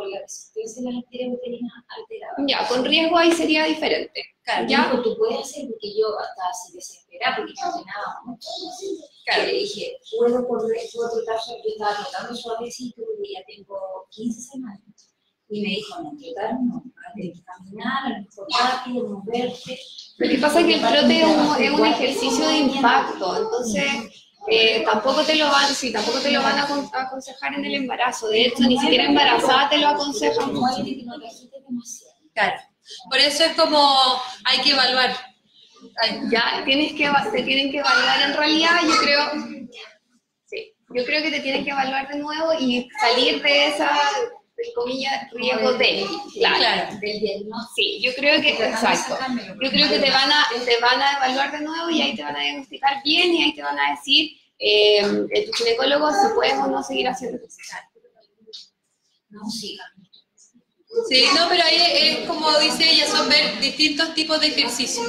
la resistencia a las antibióticas alterada. Ya, con riesgo ahí sería diferente. Claro, ¿ya? digo, tú puedes hacer, porque yo estaba así desesperada, porque yo entrenaba mucho. Claro, le dije, puedo trotar, yo estaba trotando suavecito, porque ya tengo 15 semanas. Y me dijo, no, trotar no, tienes que caminar, a lo mejor rápido, moverte. Lo que pasa es que el trote es un ejercicio de impacto, entonces tampoco te lo van a aconsejar en el embarazo. De hecho, ni siquiera embarazada te lo aconsejan mucho. Claro. Por eso es como hay que evaluar. Ya, te tienen que evaluar en realidad, yo creo que te tienen que evaluar de nuevo y salir de esa, entre comillas, riesgo de, Claro. Del diagnóstico. Sí, yo creo que, exacto, yo creo que te van a evaluar de nuevo y ahí te van a diagnosticar bien y ahí te van a decir, tu ginecólogo, si puedes o no seguir haciendo ejercicio. No, sí. Sí, no, pero ahí es como dice ella, son ver distintos tipos de ejercicios.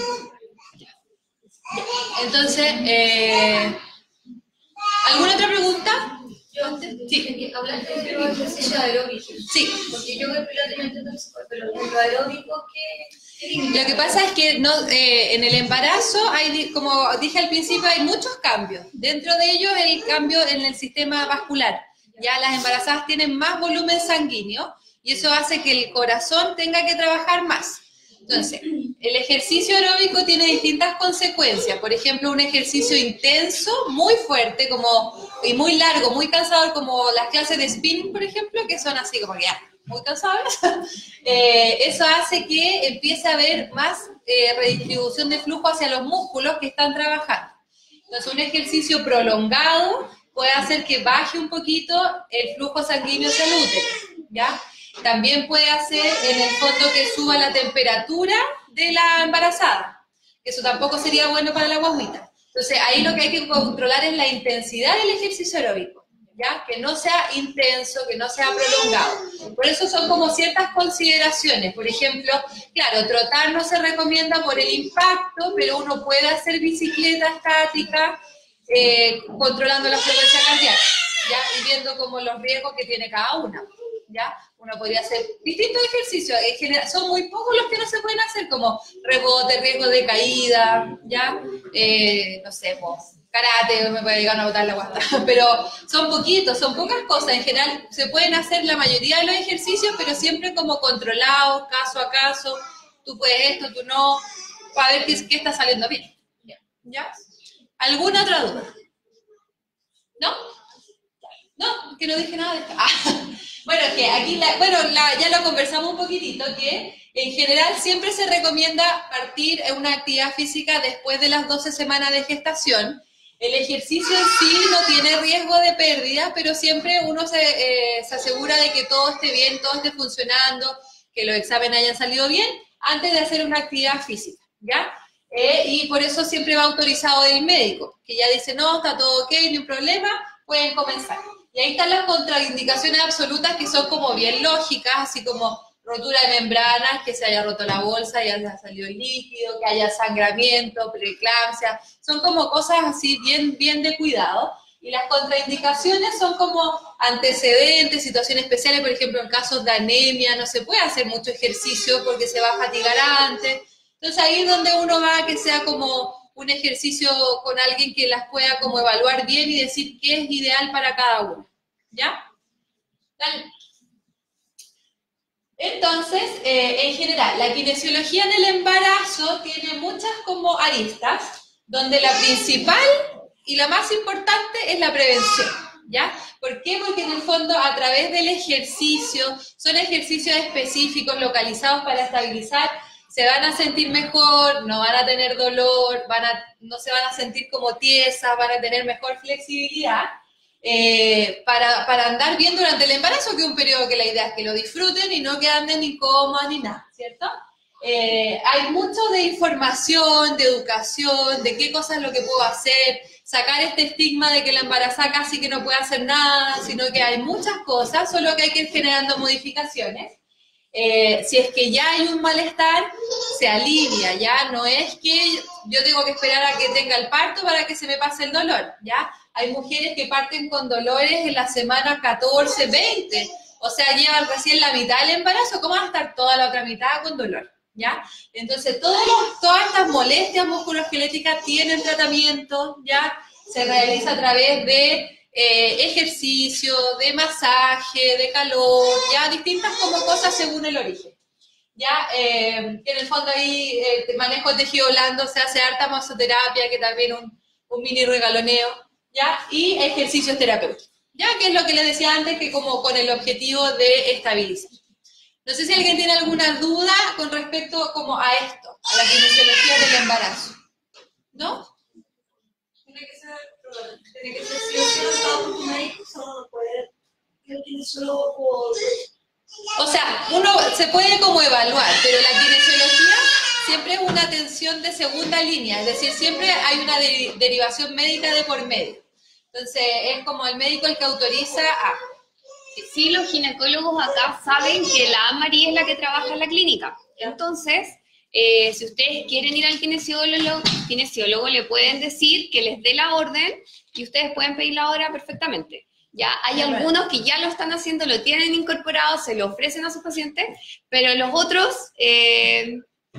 Entonces, ¿alguna otra pregunta? Sí, hablaste de ejercicio aeróbico. Sí. Porque yo me piloto pero lo aeróbico que... Lo que pasa es que no, en el embarazo, hay, como dije al principio, hay muchos cambios. Dentro de ellos el cambio en el sistema vascular. Ya las embarazadas tienen más volumen sanguíneo y eso hace que el corazón tenga que trabajar más. Entonces, el ejercicio aeróbico tiene distintas consecuencias. Por ejemplo, un ejercicio intenso, muy fuerte y muy largo, muy cansador, como las clases de spinning, por ejemplo, que son así como que ya, muy cansadas. Eso hace que empiece a haber más redistribución de flujo hacia los músculos que están trabajando. Entonces, un ejercicio prolongado puede hacer que baje un poquito el flujo sanguíneo hacia el útero, ¿ya? También puede hacer, en el fondo, que suba la temperatura de la embarazada. Eso tampoco sería bueno para la guaguita. Entonces, ahí lo que hay que controlar es la intensidad del ejercicio aeróbico, ¿ya? Que no sea intenso, que no sea prolongado. Por eso son como ciertas consideraciones. Por ejemplo, claro, trotar no se recomienda por el impacto, pero uno puede hacer bicicleta estática controlando la frecuencia cardíaca, ¿ya? Y viendo como los riesgos que tiene cada una, ¿ya? Uno podría hacer distintos ejercicios, en general, son muy pocos los que no se pueden hacer, como rebote, riesgo de caída, ¿ya? No sé, pues, karate, me puede llegar a botar la guata, pero son poquitos, son pocas cosas, en general se pueden hacer la mayoría de los ejercicios, pero siempre como controlados, caso a caso, tú puedes esto, tú no, para ver qué está saliendo bien, ¿ya? ¿Alguna otra duda? ¿No? No, que no dije nada de esto. Bueno, que aquí, ya lo conversamos un poquitito, que en general siempre se recomienda partir en una actividad física después de las 12 semanas de gestación. El ejercicio en sí no tiene riesgo de pérdida, pero siempre uno se asegura de que todo esté bien, todo esté funcionando, que los exámenes hayan salido bien, antes de hacer una actividad física, ¿ya? Y por eso siempre va autorizado el médico, que ya dice, no, está todo ok, ni un problema, pueden comenzar. Y ahí están las contraindicaciones absolutas que son como bien lógicas, así como rotura de membranas, que se haya roto la bolsa y haya salido el líquido, que haya sangramiento, preeclampsia, son como cosas así bien de cuidado. Y las contraindicaciones son como antecedentes, situaciones especiales, por ejemplo, en casos de anemia no se puede hacer mucho ejercicio porque se va a fatigar antes. Entonces ahí es donde uno va a que sea como un ejercicio con alguien que las pueda como evaluar bien y decir qué es ideal para cada uno. ¿Ya? Dale. Entonces, en general, la kinesiología en el embarazo tiene muchas como aristas, donde la principal y la más importante es la prevención, ¿ya? ¿Por qué? Porque en el fondo, a través del ejercicio, son ejercicios específicos, localizados para estabilizar, se van a sentir mejor, no van a tener dolor, no se van a sentir como tiesas, van a tener mejor flexibilidad, para andar bien durante el embarazo, que es un periodo que la idea es que lo disfruten y no que anden incómodas ni nada, ¿cierto? Hay mucho de información, de educación, de qué cosas es lo que puedo hacer, sacar este estigma de que la embarazada casi que no puede hacer nada, sino que hay muchas cosas, solo que hay que ir generando modificaciones. Si es que ya hay un malestar, se alivia, ya no es que yo tengo que esperar a que tenga el parto para que se me pase el dolor, ya. Hay mujeres que parten con dolores en la semana 14, 20, o sea, llevan recién la mitad del embarazo, ¿cómo va a estar toda la otra mitad con dolor? ¿Ya? Entonces, todas estas molestias musculoesqueléticas tienen tratamiento, ¿ya? Se realiza a través de ejercicio, de masaje, de calor, ¿ya? Distintas como cosas según el origen. Ya, en el fondo ahí manejo tejido blando, se hace harta masoterapia, que también un mini regaloneo, ¿ya? Y ejercicios terapéuticos, ¿ya? Que es lo que les decía antes, que como con el objetivo de estabilizar. No sé si alguien tiene alguna duda con respecto como a esto, a la kinesiología del embarazo, ¿no? Tiene que ser sí o sí tratado por un médico, solo puede ir al kinesiólogo por... O sea, uno se puede como evaluar, pero la kinesiología siempre es una atención de segunda línea, es decir, siempre hay una derivación médica de por medio. Entonces, es como el médico el que autoriza a... Sí, los ginecólogos acá saben que la Anne-Marie es la que trabaja en la clínica. Entonces, si ustedes quieren ir al kinesiólogo, le pueden decir que les dé la orden y ustedes pueden pedir la hora perfectamente. Ya hay algunos que ya lo están haciendo, lo tienen incorporado, se lo ofrecen a sus pacientes, pero los otros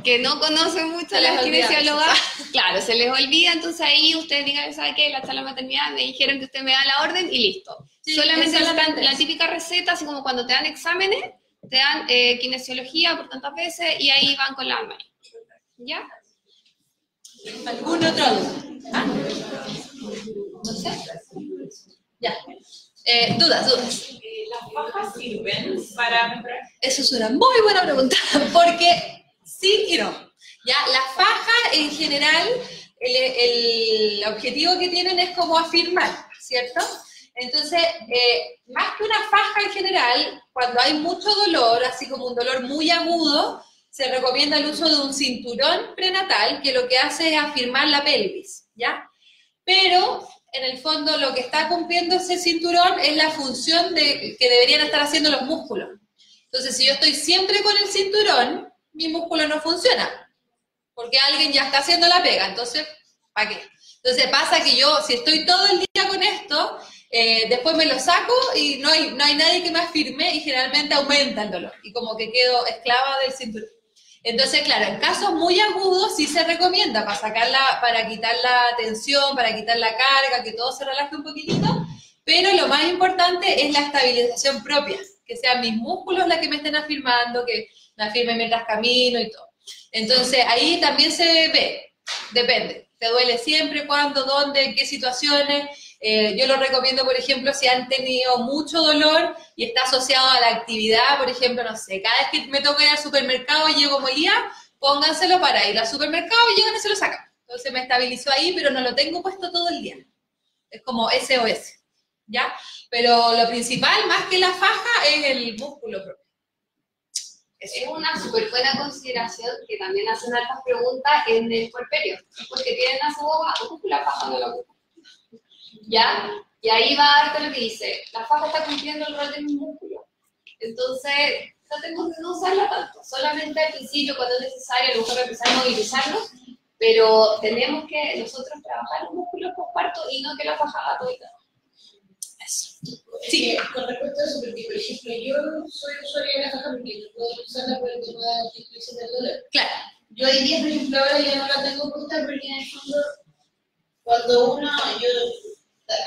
que no conocen mucho a las kinesiólogas, claro, se les olvida, entonces ahí ustedes digan, ¿sabe qué? La charla de maternidad me dijeron que usted me da la orden y listo. Sí, solamente la típica receta, así como cuando te dan exámenes, te dan kinesiología por tantas veces y ahí van con la Anne-Marie. ¿Ya? ¿Algún otro? ¿Ah? No sé. Ya. Dudas. ¿Las fajas sirven para mejorar? Eso es una muy buena pregunta, porque sí y no. Ya, las fajas en general, el objetivo que tienen es como afirmar, ¿cierto? Entonces, más que una faja en general, cuando hay mucho dolor, así como un dolor muy agudo, se recomienda el uso de un cinturón prenatal, que lo que hace es afirmar la pelvis, ¿ya? Pero, en el fondo, lo que está cumpliendo ese cinturón es la función que deberían estar haciendo los músculos. Entonces, si yo estoy siempre con el cinturón, mi músculo no funciona, porque alguien ya está haciendo la pega, entonces, ¿para qué? Entonces pasa que yo, si estoy todo el día con esto, después me lo saco y no hay nadie que me afirme y generalmente aumenta el dolor, y como que quedo esclava del cinturón. Entonces, claro, en casos muy agudos sí se recomienda para quitar la tensión, para quitar la carga, que todo se relaje un poquitito, pero lo más importante es la estabilización propia, que sean mis músculos las que me estén afirmando, que me afirmen mientras camino y todo. Entonces, ahí también se ve, depende, te duele siempre, cuándo, dónde, en qué situaciones. Yo lo recomiendo, por ejemplo, si han tenido mucho dolor y está asociado a la actividad, por ejemplo, no sé, cada vez que me toca ir al supermercado y llego molida, pónganselo para ir al supermercado y llegan y se lo sacan. Entonces me estabilizó ahí, pero no lo tengo puesto todo el día. Es como SOS, ¿ya? Pero lo principal, más que la faja, es el músculo propio. Es una súper buena consideración que también hacen altas preguntas en el puerperio, porque tienen a su boca la faja no la ocupa. ¿Ya? Y ahí va a darte lo que dice, la faja está cumpliendo el rol de mi músculo. Entonces, tratemos de no usarla tanto, solamente al principio, cuando es necesario, a lo mejor empezar a movilizarlos, pero tenemos que nosotros trabajar los músculos postparto y no que la faja haga todo y todo. Sí, con respecto a eso, porque por ejemplo, yo soy usuaria de la faja porque no puedo usarla por el tema del dolor. Claro. Yo hoy día, por ejemplo, ahora ya no la tengo puesta porque en el fondo, cuando yo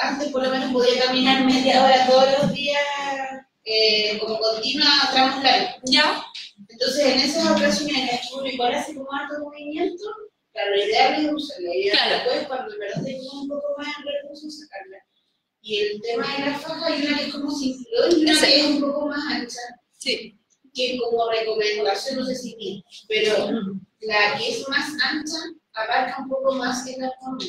antes por lo menos podía caminar media hora todos los días, como continua, tramos largos. ¿Ya? Entonces, en esas ocasiones en las que uno igual hace como harto movimiento, claro, la idea es usarla. La idea después, cuando de verdad tengo un poco más de recursos, sacarla. Y el tema de la faja, hay una que es como cinturón y una que es un poco más ancha. Sí. Que como recomendación, no sé si bien, pero la que es más ancha abarca un poco más el abdomen.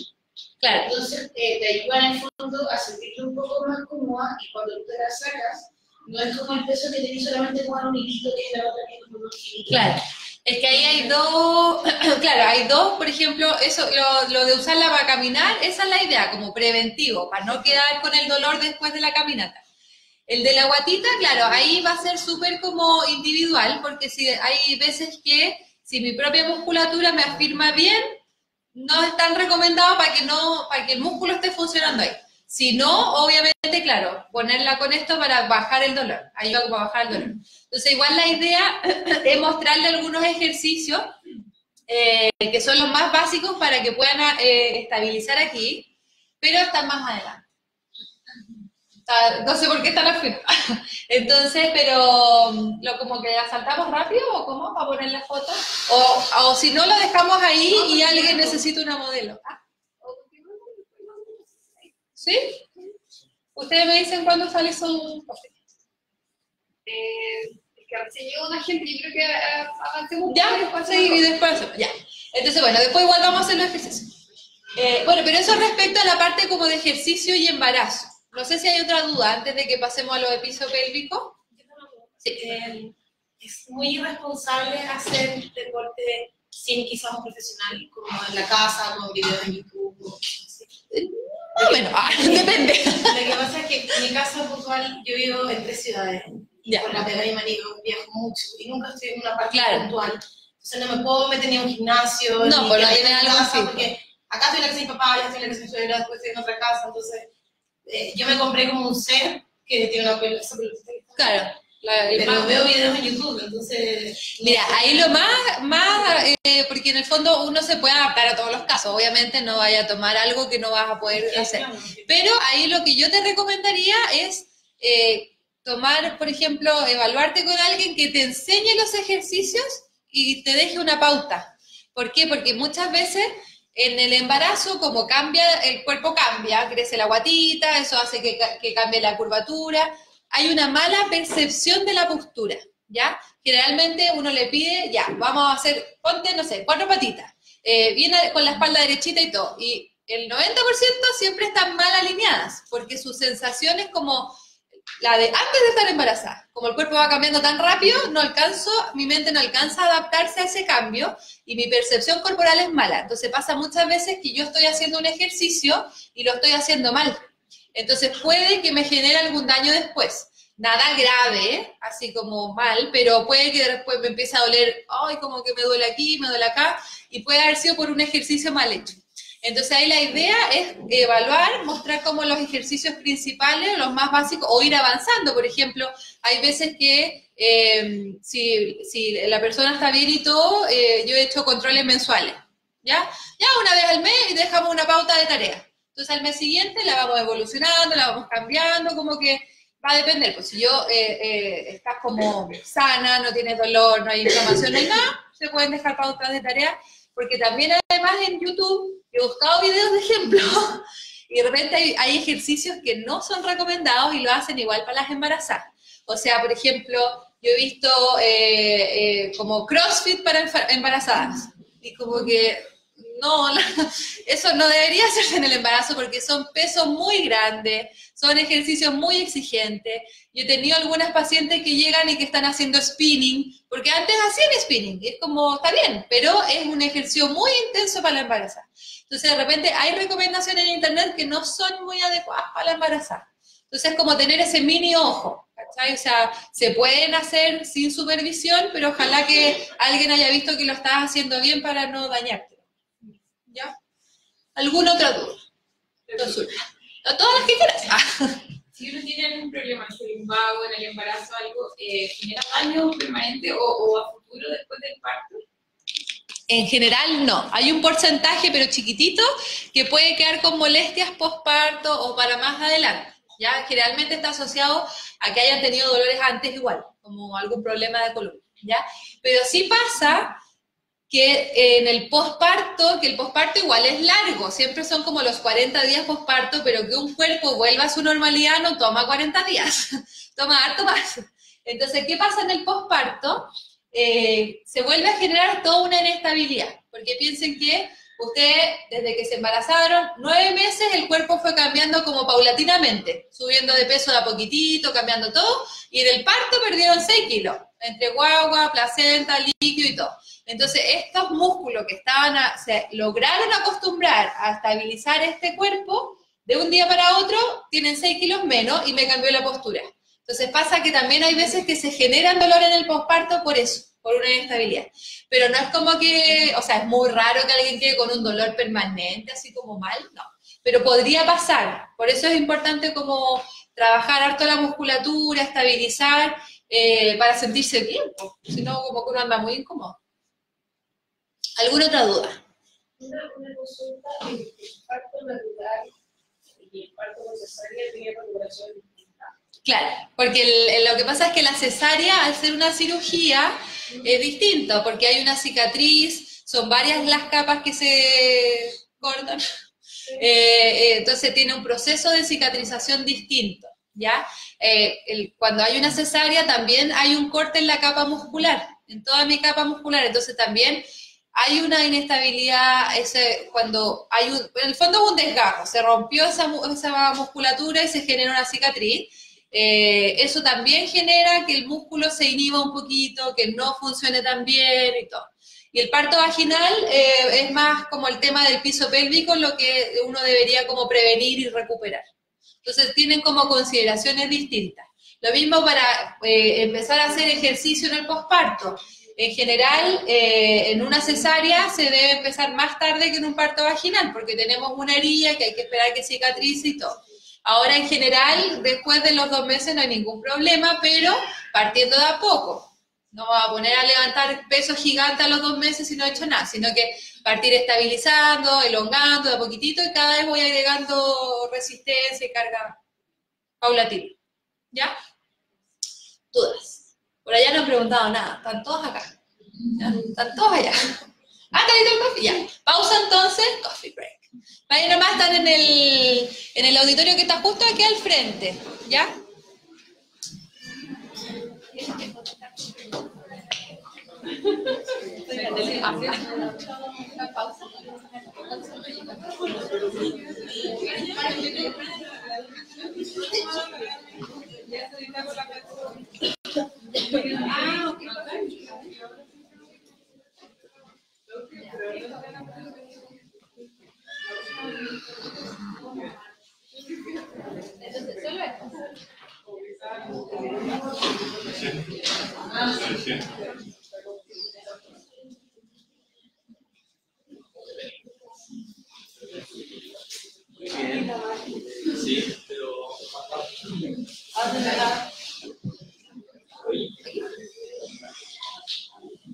Claro. Entonces te ayuda en el fondo a sentirte un poco más cómoda y cuando tú te la sacas, no es como el peso que tenés solamente con un hilito que es la otra que es como un hilito. Claro. Es que ahí hay dos, claro, hay dos, por ejemplo, eso, lo de usarla para caminar, esa es la idea, como preventivo, para no quedar con el dolor después de la caminata. El de la guatita, claro, ahí va a ser súper como individual, porque si hay veces que si mi propia musculatura me afirma bien, no es tan recomendado para que el músculo esté funcionando ahí. Si no, obviamente, claro, ponerla con esto para bajar el dolor, ayuda como a bajar el dolor. Entonces, igual la idea es mostrarle algunos ejercicios que son los más básicos para que puedan estabilizar aquí, pero están más adelante. No sé por qué están así. Entonces, pero como que la saltamos rápido o cómo, para poner la foto. O si no, lo dejamos ahí y alguien necesita una modelo. ¿Sí? Ustedes me dicen cuándo sale su cosita. Es que recién llegó una gente, yo creo que avancemos. Ya, sí, y después, ya. Entonces, bueno, después igual vamos a hacer los ejercicios. Bueno, pero eso respecto a la parte como de ejercicio y embarazo. No sé si hay otra duda antes de que pasemos a los episopélvicos. Sí. Es muy irresponsable hacer deporte sin quizás un profesional, como en la casa, con videos en YouTube. Bueno, depende. Lo que pasa es que en mi caso puntual, yo vivo en 3 ciudades. Y por la pega de mi marido viajo mucho y nunca estoy en una parte puntual. Entonces no me puedo meter ni en un gimnasio. No, porque no tiene algo así. Porque acá estoy en la casa de mi papá, ya estoy en la casa de mi suegra, después estoy en otra casa. Entonces yo me compré como un set que tiene una pelota. Claro. Pero veo videos en YouTube, entonces... Mira, ahí lo porque en el fondo uno se puede adaptar a todos los casos, obviamente no vaya a tomar algo que no vas a poder hacer, pero ahí lo que yo te recomendaría es tomar, por ejemplo, evaluarte con alguien que te enseñe los ejercicios y te deje una pauta. ¿Por qué? Porque muchas veces en el embarazo, como cambia, el cuerpo cambia, crece la guatita, eso hace que cambie la curvatura. Hay una mala percepción de la postura, ¿ya? Generalmente uno le pide, ya, vamos a hacer, ponte, no sé, 4 patitas, viene con la espalda derechita y todo, y el 90% siempre están mal alineadas, porque su sensación es como la de antes de estar embarazada. Como el cuerpo va cambiando tan rápido, mi mente no alcanza a adaptarse a ese cambio, y mi percepción corporal es mala. Entonces pasa muchas veces que yo estoy haciendo un ejercicio y lo estoy haciendo mal. Entonces puede que me genere algún daño después. Nada grave, así como mal, pero puede que después me empiece a doler, ay, como que me duele aquí, me duele acá, y puede haber sido por un ejercicio mal hecho. Entonces ahí la idea es evaluar, mostrar como los ejercicios principales, los más básicos, o ir avanzando. Por ejemplo, hay veces que si la persona está bien y todo, yo he hecho controles mensuales, ¿ya? Ya una vez al mes y dejamos una pauta de tarea. Entonces al mes siguiente la vamos evolucionando, la vamos cambiando, como que va a depender. Pues si estás como sana, no tienes dolor, no hay inflamación, no hay nada, se pueden dejar pautas de tarea, porque también además en YouTube he buscado videos de ejemplo y de repente hay ejercicios que no son recomendados y lo hacen igual para las embarazadas. O sea, por ejemplo, yo he visto como CrossFit para embarazadas y como que no, eso no debería hacerse en el embarazo porque son pesos muy grandes, son ejercicios muy exigentes. Yo he tenido algunas pacientes que llegan y que están haciendo spinning, porque antes hacían spinning, y es como, está bien, pero es un ejercicio muy intenso para la embarazada. Entonces, de repente, hay recomendaciones en internet que no son muy adecuadas para la embarazada. Entonces, es como tener ese mini ojo, ¿cachai? O sea, se pueden hacer sin supervisión, pero ojalá que alguien haya visto que lo estás haciendo bien para no dañarte. ¿Ya? ¿Alguna otra duda? No, todas las que quieras. Si uno tiene algún problema en su lumbago, en el embarazo, algo, ¿genera daño permanente o a futuro después del parto? En general no. Hay un porcentaje, pero chiquitito, que puede quedar con molestias postparto o para más adelante. ¿Ya? Generalmente está asociado a que hayan tenido dolores antes igual, como algún problema de columna. ¿Ya? Pero sí pasa que en el posparto, que el posparto igual es largo, siempre son como los 40 días posparto, pero que un cuerpo vuelva a su normalidad no toma 40 días, toma harto más. Entonces, ¿qué pasa en el posparto? Se vuelve a generar toda una inestabilidad, porque piensen que ustedes, desde que se embarazaron, 9 meses el cuerpo fue cambiando como paulatinamente, subiendo de peso de a poquitito, cambiando todo, y en el parto perdieron 6 kilos, entre guagua, placenta, líquido y todo. Entonces, estos músculos que se lograron acostumbrar a estabilizar este cuerpo, de un día para otro tienen 6 kilos menos y me cambió la postura. Entonces pasa que también hay veces que se generan dolor en el posparto por eso, por una inestabilidad. Pero no es como que, o sea, es muy raro que alguien quede con un dolor permanente, así como mal, no. pero podría pasar. Por eso es importante como trabajar harto la musculatura, estabilizar, para sentirse bien, si no como que uno anda muy incómodo. ¿Alguna otra duda? Una consulta, el parto natural y el parto con cesárea tiene recuperación distinta. Claro, porque lo que pasa es que la cesárea, al ser una cirugía, es distinto, porque hay una cicatriz, son varias las capas que se cortan, entonces tiene un proceso de cicatrización distinto, ¿ya? Cuando hay una cesárea también hay un corte en la capa muscular, en toda mi capa muscular, entonces también hay una inestabilidad, cuando hay en el fondo es un desgarro, se rompió esa musculatura y se genera una cicatriz. Eso también genera que el músculo se inhiba un poquito, que no funcione tan bien y todo. Y el parto vaginal es más como el tema del piso pélvico, lo que uno debería como prevenir y recuperar. Entonces tienen como consideraciones distintas. Lo mismo para empezar a hacer ejercicio en el posparto. En general, en una cesárea se debe empezar más tarde que en un parto vaginal, porque tenemos una herida que hay que esperar que cicatrice y todo. Ahora, en general, después de los 2 meses no hay ningún problema, pero partiendo de a poco. No va a poner a levantar pesos gigantes a los 2 meses si no he hecho nada, sino que partir estabilizando, elongando de a poquitito y cada vez voy agregando resistencia y carga paulatina. ¿Ya? ¿Dudas? Por allá no han preguntado nada, están todos acá. ¿Ya? Están todos allá. ¿Está listo el coffee? Ya. Pausa entonces, coffee break. Ahí nomás están en el auditorio que está justo aquí al frente. ¿Ya? Sí, pero...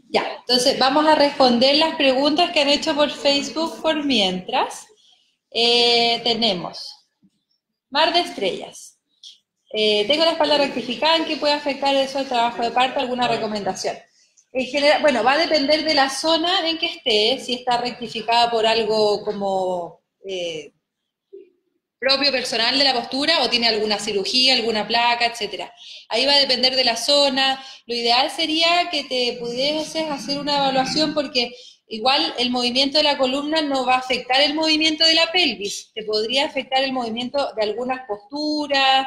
Ya, entonces vamos a responder las preguntas que han hecho por Facebook por mientras. Tenemos Mar de Estrellas. Tengo la espalda rectificada, ¿en qué puede afectar eso al trabajo de parto? ¿Alguna recomendación? En general, bueno, va a depender de la zona en que esté, si está rectificada por algo como propio personal de la postura o tiene alguna cirugía, alguna placa, etcétera. Ahí va a depender de la zona. Lo ideal sería que te pudieses hacer una evaluación porque igual el movimiento de la columna no va a afectar el movimiento de la pelvis, te podría afectar el movimiento de algunas posturas,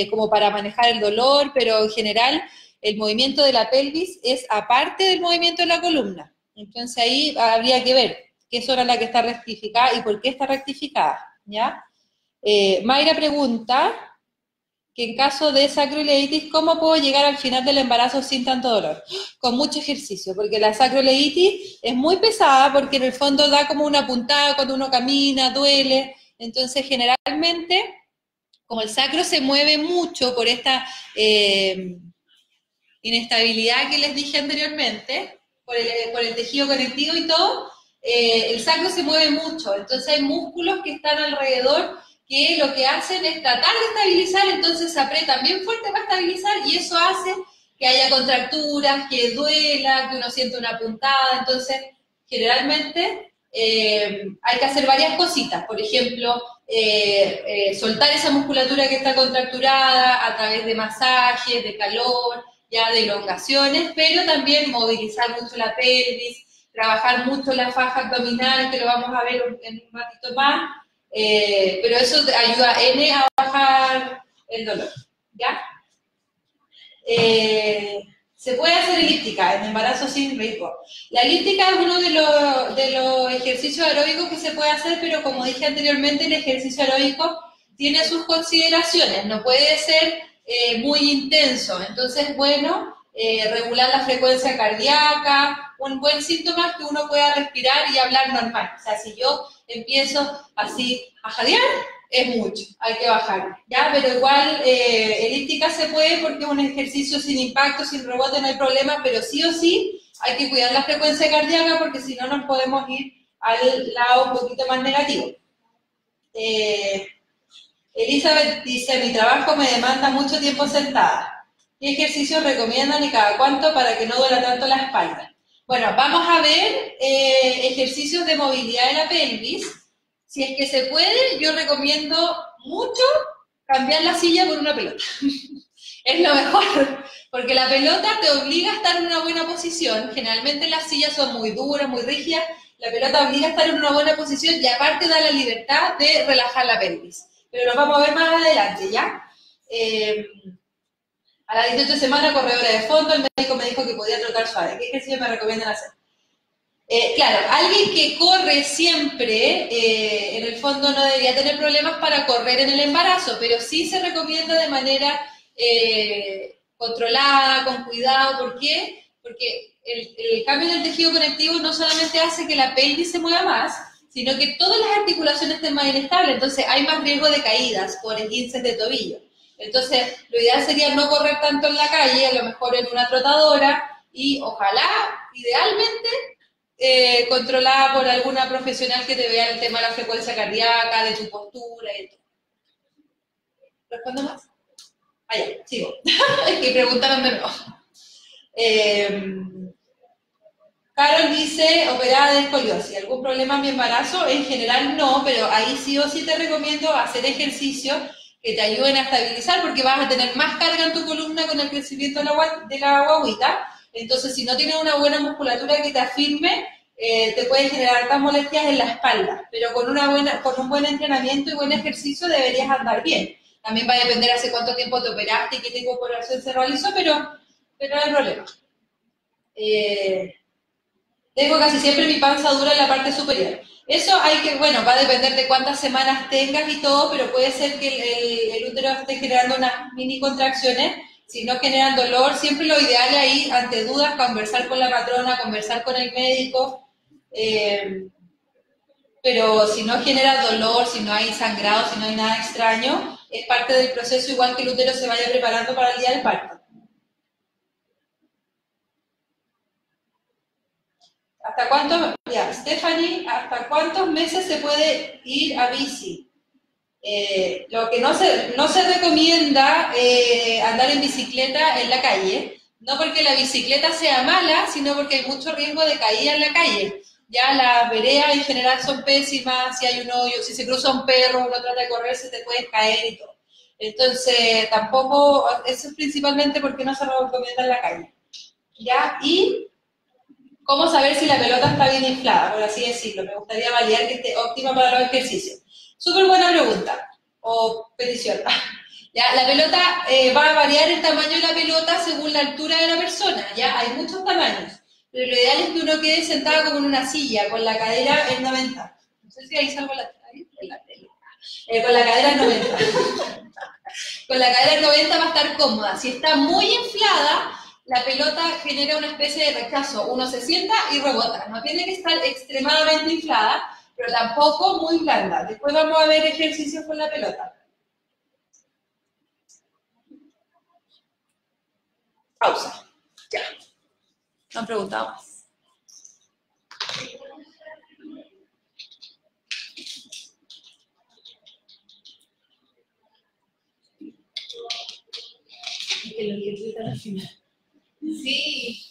como para manejar el dolor, pero en general el movimiento de la pelvis es aparte del movimiento de la columna. Entonces ahí habría que ver qué zona es la que está rectificada y por qué está rectificada, ¿ya? Mayra pregunta que en caso de sacroileitis, ¿cómo puedo llegar al final del embarazo sin tanto dolor? Con mucho ejercicio, porque la sacroileitis es muy pesada porque en el fondo da como una puntada cuando uno camina, duele. Entonces, generalmente, como el sacro se mueve mucho por esta inestabilidad que les dije anteriormente, por el tejido conectivo y todo, el sacro se mueve mucho. Entonces, hay músculos que están alrededor que lo que hacen es tratar de estabilizar, entonces se aprietan bien fuerte para estabilizar y eso hace que haya contracturas, que duela, que uno siente una puntada. Entonces, generalmente hay que hacer varias cositas. Por ejemplo, soltar esa musculatura que está contracturada a través de masajes, de calor, ya de elongaciones, pero también movilizar mucho la pelvis, trabajar mucho la faja abdominal, que lo vamos a ver en un ratito más. Pero eso te ayuda a bajar el dolor, ¿ya? Se puede hacer elíptica en embarazo sin riesgo. La elíptica es uno de los ejercicios aeróbicos que se puede hacer, pero como dije anteriormente, el ejercicio aeróbico tiene sus consideraciones, no puede ser muy intenso. Entonces, bueno, regular la frecuencia cardíaca. Un buen síntoma es que uno pueda respirar y hablar normal. O sea, si yo empiezo así a jadear, es mucho, hay que bajar, ¿ya? Pero igual elíptica se puede porque es un ejercicio sin impacto, sin rebote, no hay problema, pero sí o sí hay que cuidar la frecuencia cardíaca porque si no nos podemos ir al lado un poquito más negativo. Elizabeth dice, mi trabajo me demanda mucho tiempo sentada. ¿Qué ejercicios recomiendan y cada cuánto para que no duela tanto la espalda? Bueno, vamos a ver ejercicios de movilidad de la pelvis. Si es que se puede, yo recomiendo mucho cambiar la silla por una pelota. Es lo mejor, porque la pelota te obliga a estar en una buena posición. Generalmente las sillas son muy duras, muy rígidas. La pelota obliga a estar en una buena posición y aparte da la libertad de relajar la pelvis. Pero lo vamos a ver más adelante, ¿ya? A las 18 semanas, corredora de fondo, el médico me dijo que podía trotar suave. ¿Qué ejercicio me recomiendan hacer? Claro, alguien que corre siempre, en el fondo no debería tener problemas para correr en el embarazo, pero sí se recomienda de manera controlada, con cuidado. ¿Por qué? Porque el cambio del tejido conectivo no solamente hace que la pelvis se mueva más, sino que todas las articulaciones estén más inestables, entonces hay más riesgo de caídas por esguinces de tobillo. Entonces, lo ideal sería no correr tanto en la calle, a lo mejor en una trotadora, y ojalá, idealmente, controlada por alguna profesional que te vea el tema de la frecuencia cardíaca, de tu postura y todo. ¿Respondo más? Ah, ya, sigo. Es que preguntaron de nuevo. Carol dice, operada de escoliosis, ¿algún problema en mi embarazo? En general no, pero ahí sí o sí te recomiendo hacer ejercicios que te ayuden a estabilizar porque vas a tener más carga en tu columna con el crecimiento de la guaguita. Entonces, si no tienes una buena musculatura que te afirme, te puede generar hartas molestias en la espalda, pero con un buen entrenamiento y buen ejercicio deberías andar bien. También va a depender hace cuánto tiempo te operaste y qué tipo de operación se realizó, pero no hay problema. Tengo casi siempre mi panza dura en la parte superior. Eso bueno, va a depender de cuántas semanas tengas y todo, pero puede ser que el útero esté generando unas mini contracciones. Si no generan dolor, siempre lo ideal es ahí, ante dudas, conversar con la matrona, conversar con el médico. Pero si no genera dolor, si no hay sangrado, si no hay nada extraño, es parte del proceso igual que el útero se vaya preparando para el día del parto. ¿Hasta cuánto, ya, Stephanie, hasta cuántos meses se puede ir a bici? Lo que no se recomienda andar en bicicleta en la calle, no porque la bicicleta sea mala, sino porque hay mucho riesgo de caída en la calle. Ya las veredas en general son pésimas, si hay un hoyo, si se cruza un perro, uno trata de correr, se te puede caer y todo. Entonces, tampoco, eso es principalmente porque no se recomienda en la calle. ¿Ya? Y ¿cómo saber si la pelota está bien inflada? Por así decirlo. Me gustaría validar que esté óptima para los ejercicios. Súper buena pregunta o petición. ¿Ya? La pelota va a variar el tamaño de la pelota según la altura de la persona. ¿Ya? Hay muchos tamaños. Pero lo ideal es que uno quede sentado como en una silla, con la cadera en 90. No sé si ahí salgo con la cadera en 90. Con la cadera en 90 va a estar cómoda. Si está muy inflada, la pelota genera una especie de rechazo. Uno se sienta y rebota. No tiene que estar extremadamente inflada, pero tampoco muy blanda. Después vamos a ver ejercicios con la pelota. Pausa. Ya. No han preguntado más. Que lo que al final. Sí.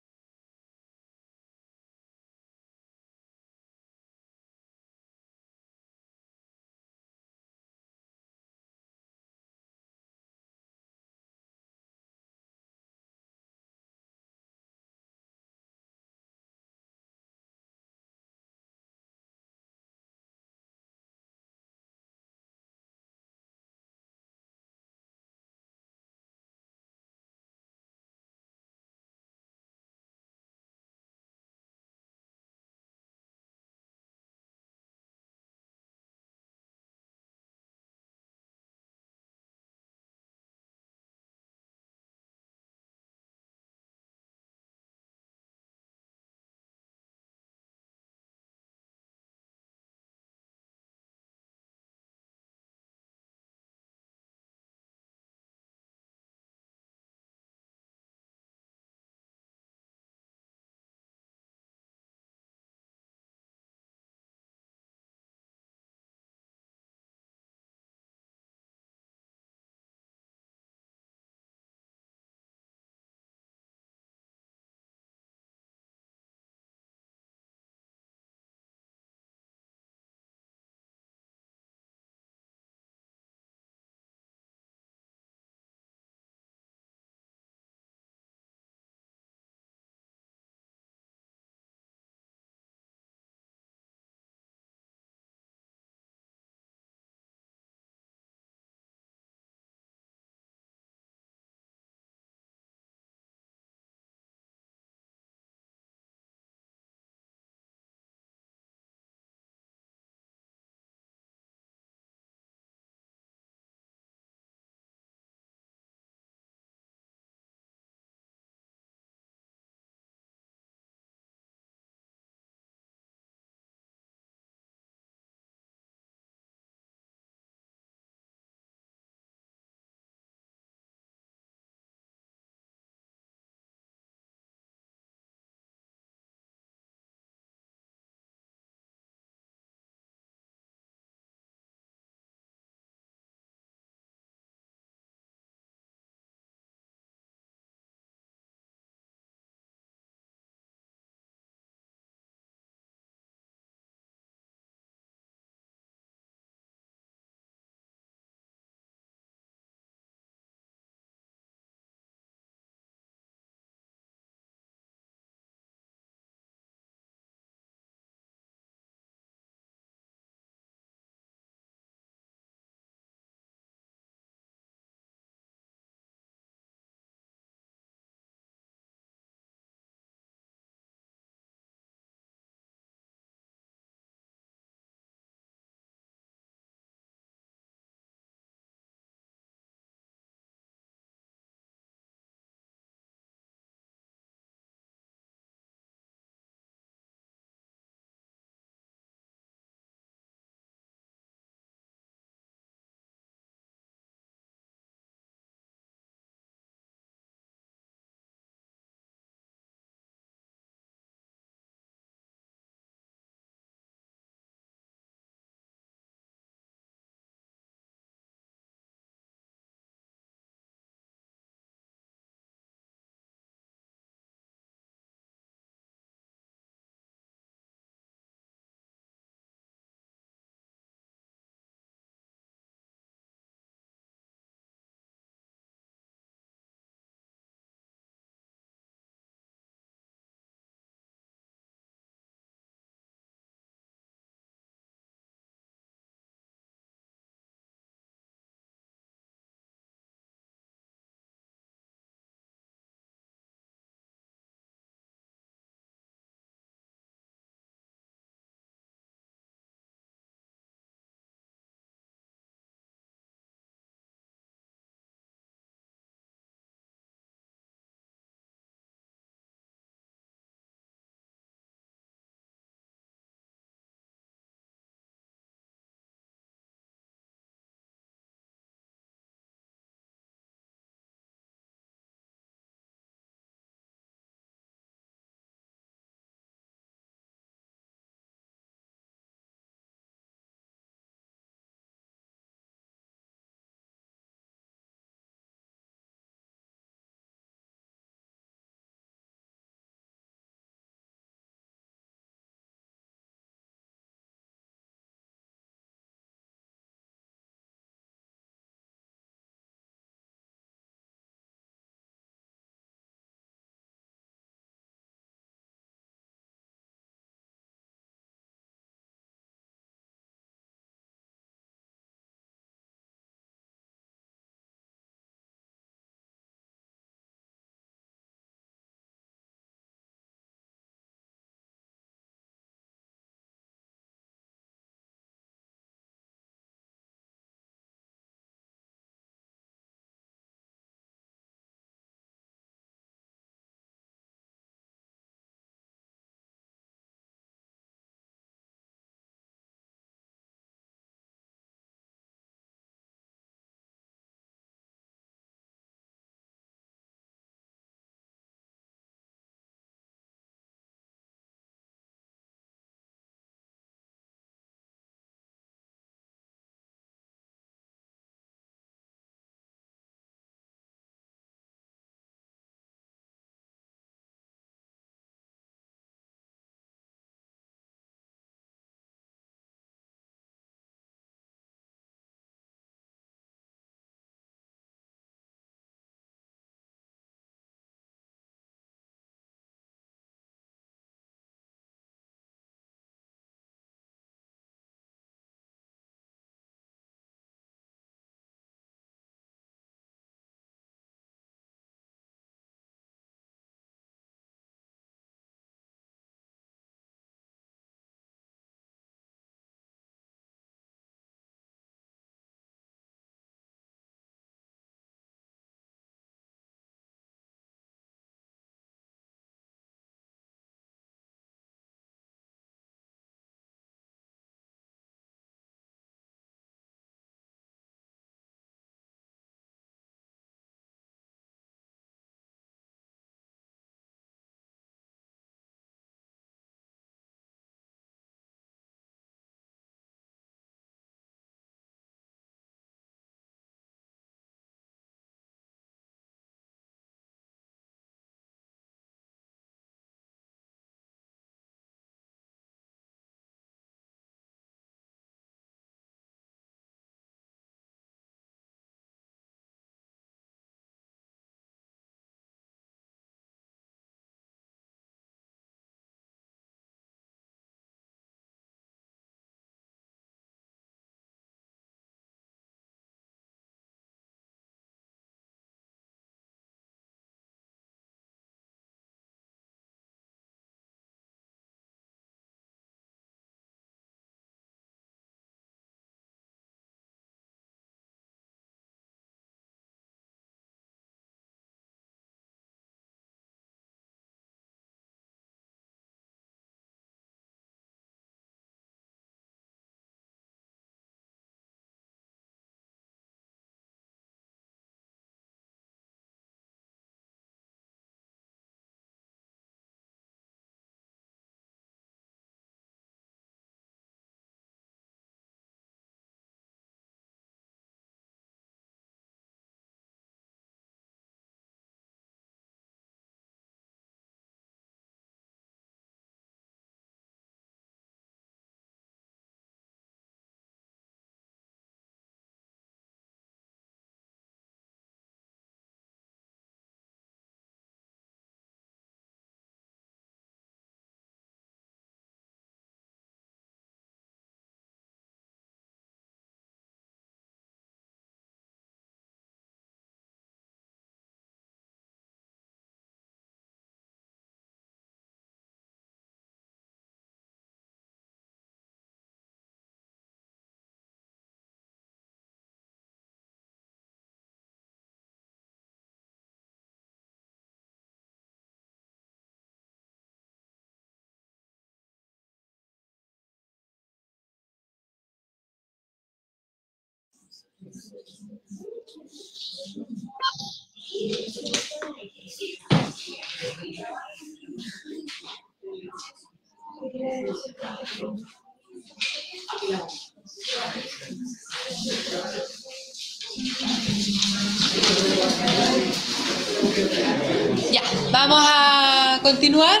Ya, vamos a continuar.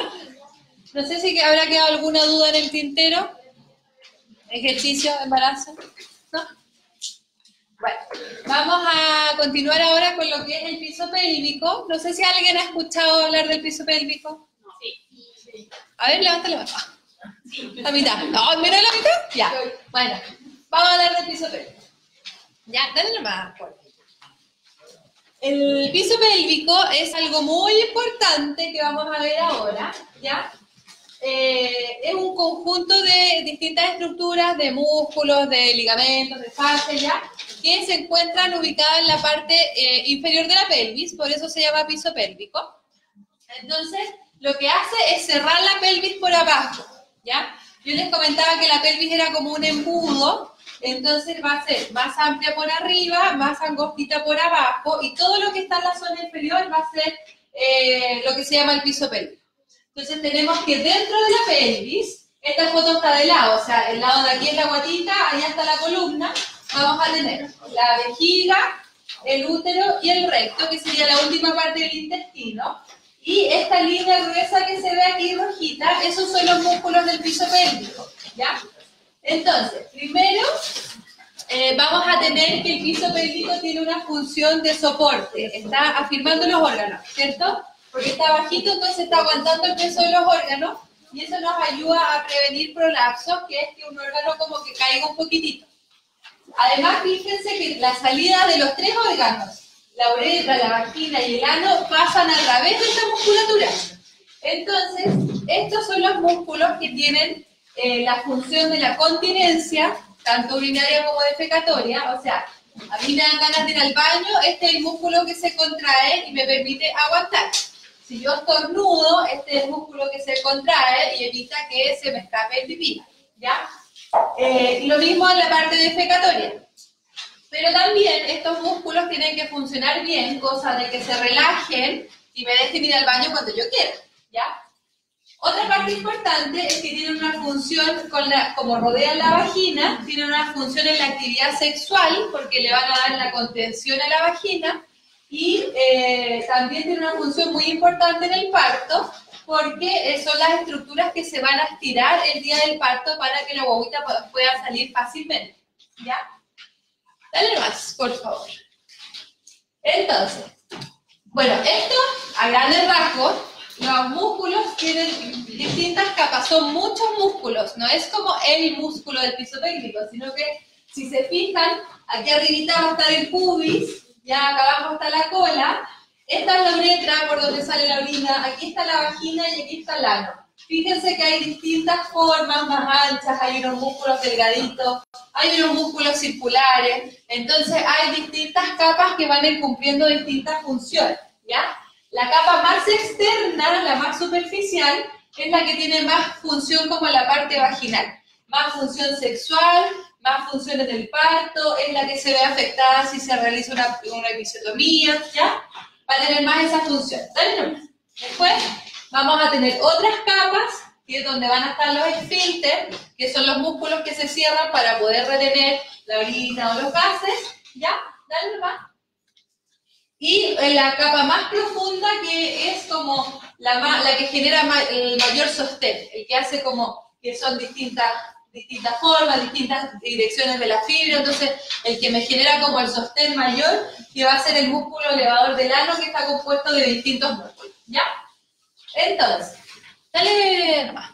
No sé si habrá quedado alguna duda en el tintero. Ejercicio, embarazo. ¿No? Bueno, vamos a continuar ahora con lo que es el piso pélvico. No sé si alguien ha escuchado hablar del piso pélvico. Sí. A ver, levanta la mano. La mitad. No, mira la mitad. Ya. Bueno, vamos a hablar del piso pélvico. Ya, dale nomás, por favor. El piso pélvico es algo muy importante que vamos a ver ahora, ¿ya? Es un conjunto de distintas estructuras, de músculos, de ligamentos, de fascias, ¿ya? Que se encuentran ubicadas en la parte inferior de la pelvis, por eso se llama piso pélvico. Entonces, lo que hace es cerrar la pelvis por abajo, ¿ya? Yo les comentaba que la pelvis era como un embudo, entonces va a ser más amplia por arriba, más angostita por abajo, y todo lo que está en la zona inferior va a ser lo que se llama el piso pélvico. Entonces tenemos que dentro de la pelvis, esta foto está de lado, o sea, el lado de aquí es la guatita, allá está la columna, vamos a tener la vejiga, el útero y el recto, que sería la última parte del intestino, y esta línea gruesa que se ve aquí rojita, esos son los músculos del piso pélvico, ¿ya? Entonces, primero vamos a tener que el piso pélvico tiene una función de soporte, está afirmando los órganos, ¿cierto? Porque está bajito, entonces está aguantando el peso de los órganos, y eso nos ayuda a prevenir prolapsos, que es que un órgano como que caiga un poquitito. Además, fíjense que la salida de los tres órganos, la uretra, la vagina y el ano, pasan a través de esta musculatura. Entonces, estos son los músculos que tienen la función de la continencia, tanto urinaria como defecatoria. O sea, a mí me dan ganas de ir al baño, este es el músculo que se contrae y me permite aguantar. Si yo estornudo, este es el músculo que se contrae y evita que se me escape el pipí, ¿ya? Y lo mismo en la parte defecatoria. Pero también estos músculos tienen que funcionar bien, cosa de que se relajen y me dejen ir al baño cuando yo quiera, ¿ya? Otra parte importante es que tienen una función, como rodean la vagina, tienen una función en la actividad sexual, porque le van a dar la contención a la vagina, y también tiene una función muy importante en el parto, porque son las estructuras que se van a estirar el día del parto para que la guaguita pueda salir fácilmente, ¿ya? Dale más, por favor. Entonces, bueno, esto a grandes rasgos, los músculos tienen distintas capas, son muchos músculos, no es como el músculo del piso pélvico, sino que si se fijan, aquí arribita va a estar el pubis, ya acá abajo está la cola, esta es la uretra por donde sale la orina, aquí está la vagina y aquí está el ano. Fíjense que hay distintas formas más anchas, hay unos músculos delgaditos, hay unos músculos circulares, entonces hay distintas capas que van a ir cumpliendo distintas funciones, ¿ya? La capa más externa, la más superficial, es la que tiene más función como la parte vaginal, más función sexual, más funciones del parto, es la que se ve afectada si se realiza una episiotomía, ¿ya? Va a tener más esa función. Dale nomás. Después vamos a tener otras capas, que es donde van a estar los esfínteres, que son los músculos que se cierran para poder retener la orina o los gases, ¿ya? Dale nomás. Y en la capa más profunda, que es como la que genera el mayor sostén, el que hace como que son distintas formas, distintas direcciones de la fibra, entonces el que me genera como el sostén mayor, que va a ser el músculo elevador del ano, que está compuesto de distintos músculos, ¿ya? Entonces, dale nomás.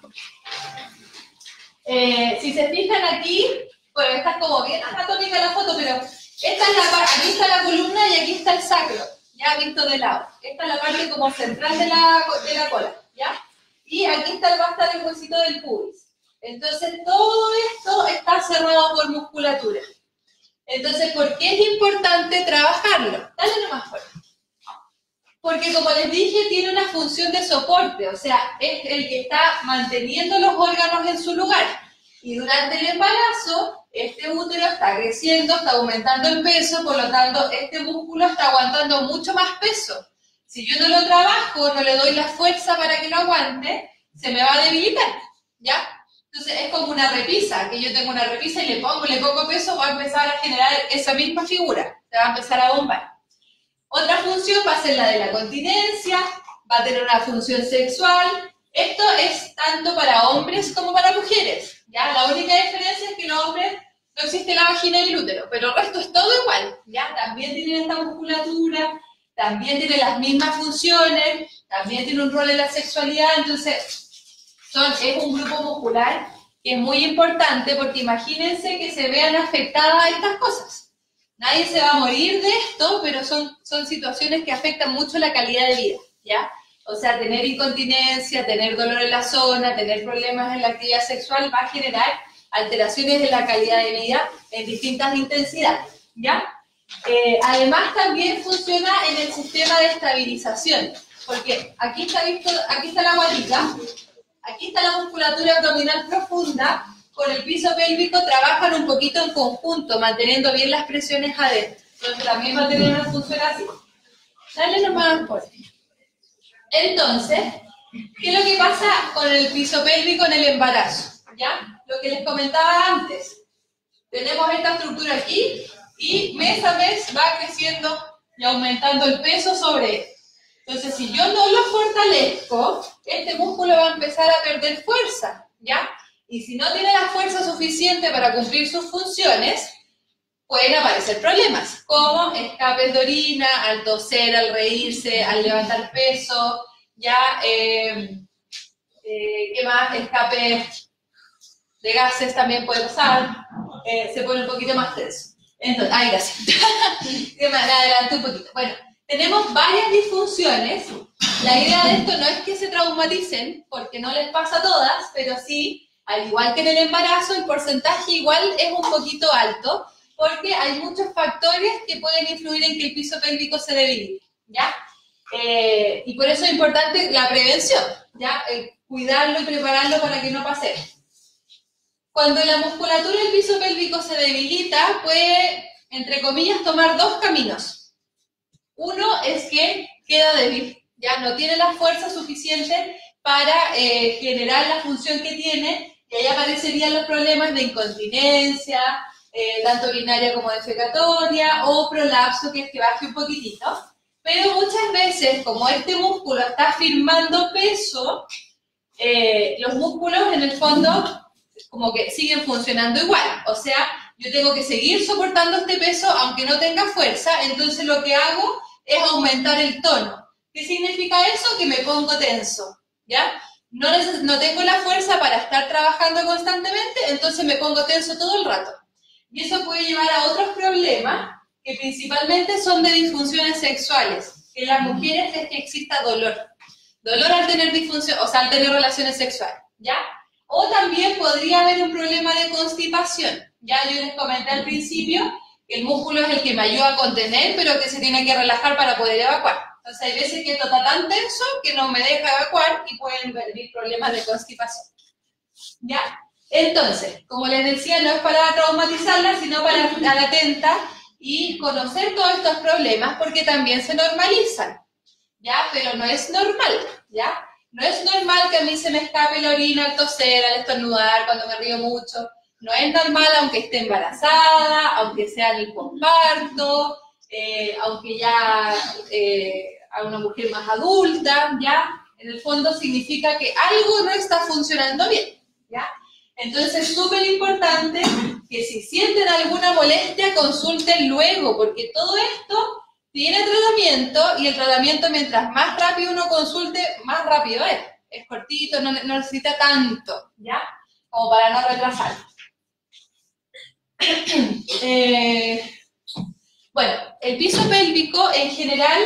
Si se fijan aquí, bueno, esta es como bien anatómica la foto, pero esta es la parte, aquí está la columna y aquí está el sacro, ya visto de lado. Esta es la parte como central de la cola, ¿ya? Y aquí va a estar el huesito del pubis. Entonces, todo esto está cerrado por musculatura. Entonces, ¿por qué es importante trabajarlo? Dale nomás fuerte. Porque, como les dije, tiene una función de soporte, o sea, es el que está manteniendo los órganos en su lugar. Y durante el embarazo, este útero está creciendo, está aumentando el peso, por lo tanto, este músculo está aguantando mucho más peso. Si yo no lo trabajo, no le doy la fuerza para que lo aguante, se me va a debilitar, ¿ya? Entonces es como una repisa, que yo tengo una repisa y le pongo peso, va a empezar a generar esa misma figura, se va a empezar a bombar. Otra función va a ser la de la continencia, va a tener una función sexual. Esto es tanto para hombres como para mujeres, ¿ya? La única diferencia es que en los hombres no existe la vagina y el útero, pero el resto es todo igual, ¿ya? También tienen esta musculatura, también tiene las mismas funciones, también tiene un rol en la sexualidad, entonces es un grupo muscular que es muy importante porque imagínense que se vean afectadas estas cosas. Nadie se va a morir de esto, pero son situaciones que afectan mucho la calidad de vida, ¿ya? O sea, tener incontinencia, tener dolor en la zona, tener problemas en la actividad sexual va a generar alteraciones en la calidad de vida en distintas intensidades, ¿ya? Además también funciona en el sistema de estabilización, porque aquí está la guatita, aquí está la musculatura abdominal profunda, con el piso pélvico trabajan un poquito en conjunto, manteniendo bien las presiones adentro. Entonces también va a tener una función así. Dale nomás por ahí. Entonces, ¿qué es lo que pasa con el piso pélvico en el embarazo? ¿Ya? Lo que les comentaba antes. Tenemos esta estructura aquí y mes a mes va creciendo y aumentando el peso sobre él. Entonces, si yo no lo fortalezco, este músculo va a empezar a perder fuerza, ¿ya? Y si no tiene la fuerza suficiente para cumplir sus funciones, pueden aparecer problemas, como escapes de orina, al toser, al reírse, al levantar peso, ¿ya? ¿Qué más? Escapes de gases también puede pasar, se pone un poquito más tenso. Entonces, ay, gracias. Me adelanté un poquito. Bueno, tenemos varias disfunciones. La idea de esto no es que se traumaticen, porque no les pasa a todas, pero sí, al igual que en el embarazo, el porcentaje igual es un poquito alto, porque hay muchos factores que pueden influir en que el piso pélvico se debilite, ¿ya? Y por eso es importante la prevención, ¿ya? Cuidarlo y prepararlo para que no pase. Cuando la musculatura del piso pélvico se debilita, puede, entre comillas, tomar dos caminos. Uno es que queda débil, ya no tiene la fuerza suficiente para generar la función que tiene, y ahí aparecerían los problemas de incontinencia, tanto urinaria como defecatoria, o prolapso, que es que baje un poquitito. Pero muchas veces, como este músculo está firmando peso, los músculos en el fondo como que siguen funcionando igual. O sea, yo tengo que seguir soportando este peso aunque no tenga fuerza, entonces lo que hago es aumentar el tono. ¿Qué significa eso? Que me pongo tenso, ¿ya? No tengo la fuerza para estar trabajando constantemente, entonces me pongo tenso todo el rato. Y eso puede llevar a otros problemas, que principalmente son de disfunciones sexuales. En las mujeres es que exista dolor. Dolor al tener disfunción, o sea, al tener relaciones sexuales, ¿ya? O también podría haber un problema de constipación. Ya yo les comenté al principio que el músculo es el que me ayuda a contener, pero que se tiene que relajar para poder evacuar. Entonces hay veces que esto está tan tenso que no me deja evacuar y pueden venir problemas de constipación. ¿Ya? Entonces, como les decía, no es para traumatizarla, sino para estar atenta y conocer todos estos problemas porque también se normalizan. ¿Ya? Pero no es normal, ¿ya? No es normal que a mí se me escape la orina al toser, al estornudar, cuando me río mucho. No es normal aunque esté embarazada, aunque sea en el posparto, aunque ya a una mujer más adulta, ¿ya? En el fondo significa que algo no está funcionando bien, ¿ya? Entonces es súper importante que si sienten alguna molestia, consulten luego, porque todo esto tiene tratamiento y el tratamiento mientras más rápido uno consulte, más rápido es. Es cortito, no necesita tanto, ¿ya? Como para no retrasar. Bueno, el piso pélvico en general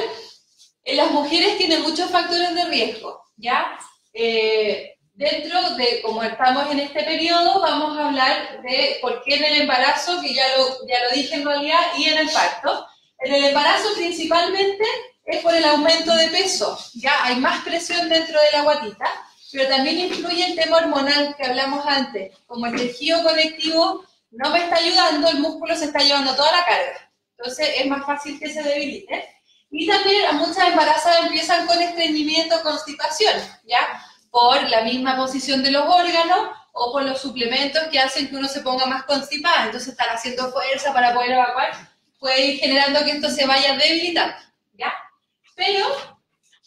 en las mujeres tiene muchos factores de riesgo, ¿ya? Dentro de, como estamos en este periodo, vamos a hablar de por qué en el embarazo, que ya lo dije en realidad, y en el parto. En el embarazo principalmente es por el aumento de peso, ya hay más presión dentro de la guatita, pero también influye el tema hormonal que hablamos antes, como el tejido conectivo no me está ayudando, el músculo se está llevando toda la carga. Entonces es más fácil que se debilite. Y también muchas embarazadas empiezan con estreñimiento, constipación, ¿ya? Por la misma posición de los órganos o por los suplementos que hacen que uno se ponga más constipada. Entonces están haciendo fuerza para poder evacuar, puede ir generando que esto se vaya debilitando, ¿ya? Pero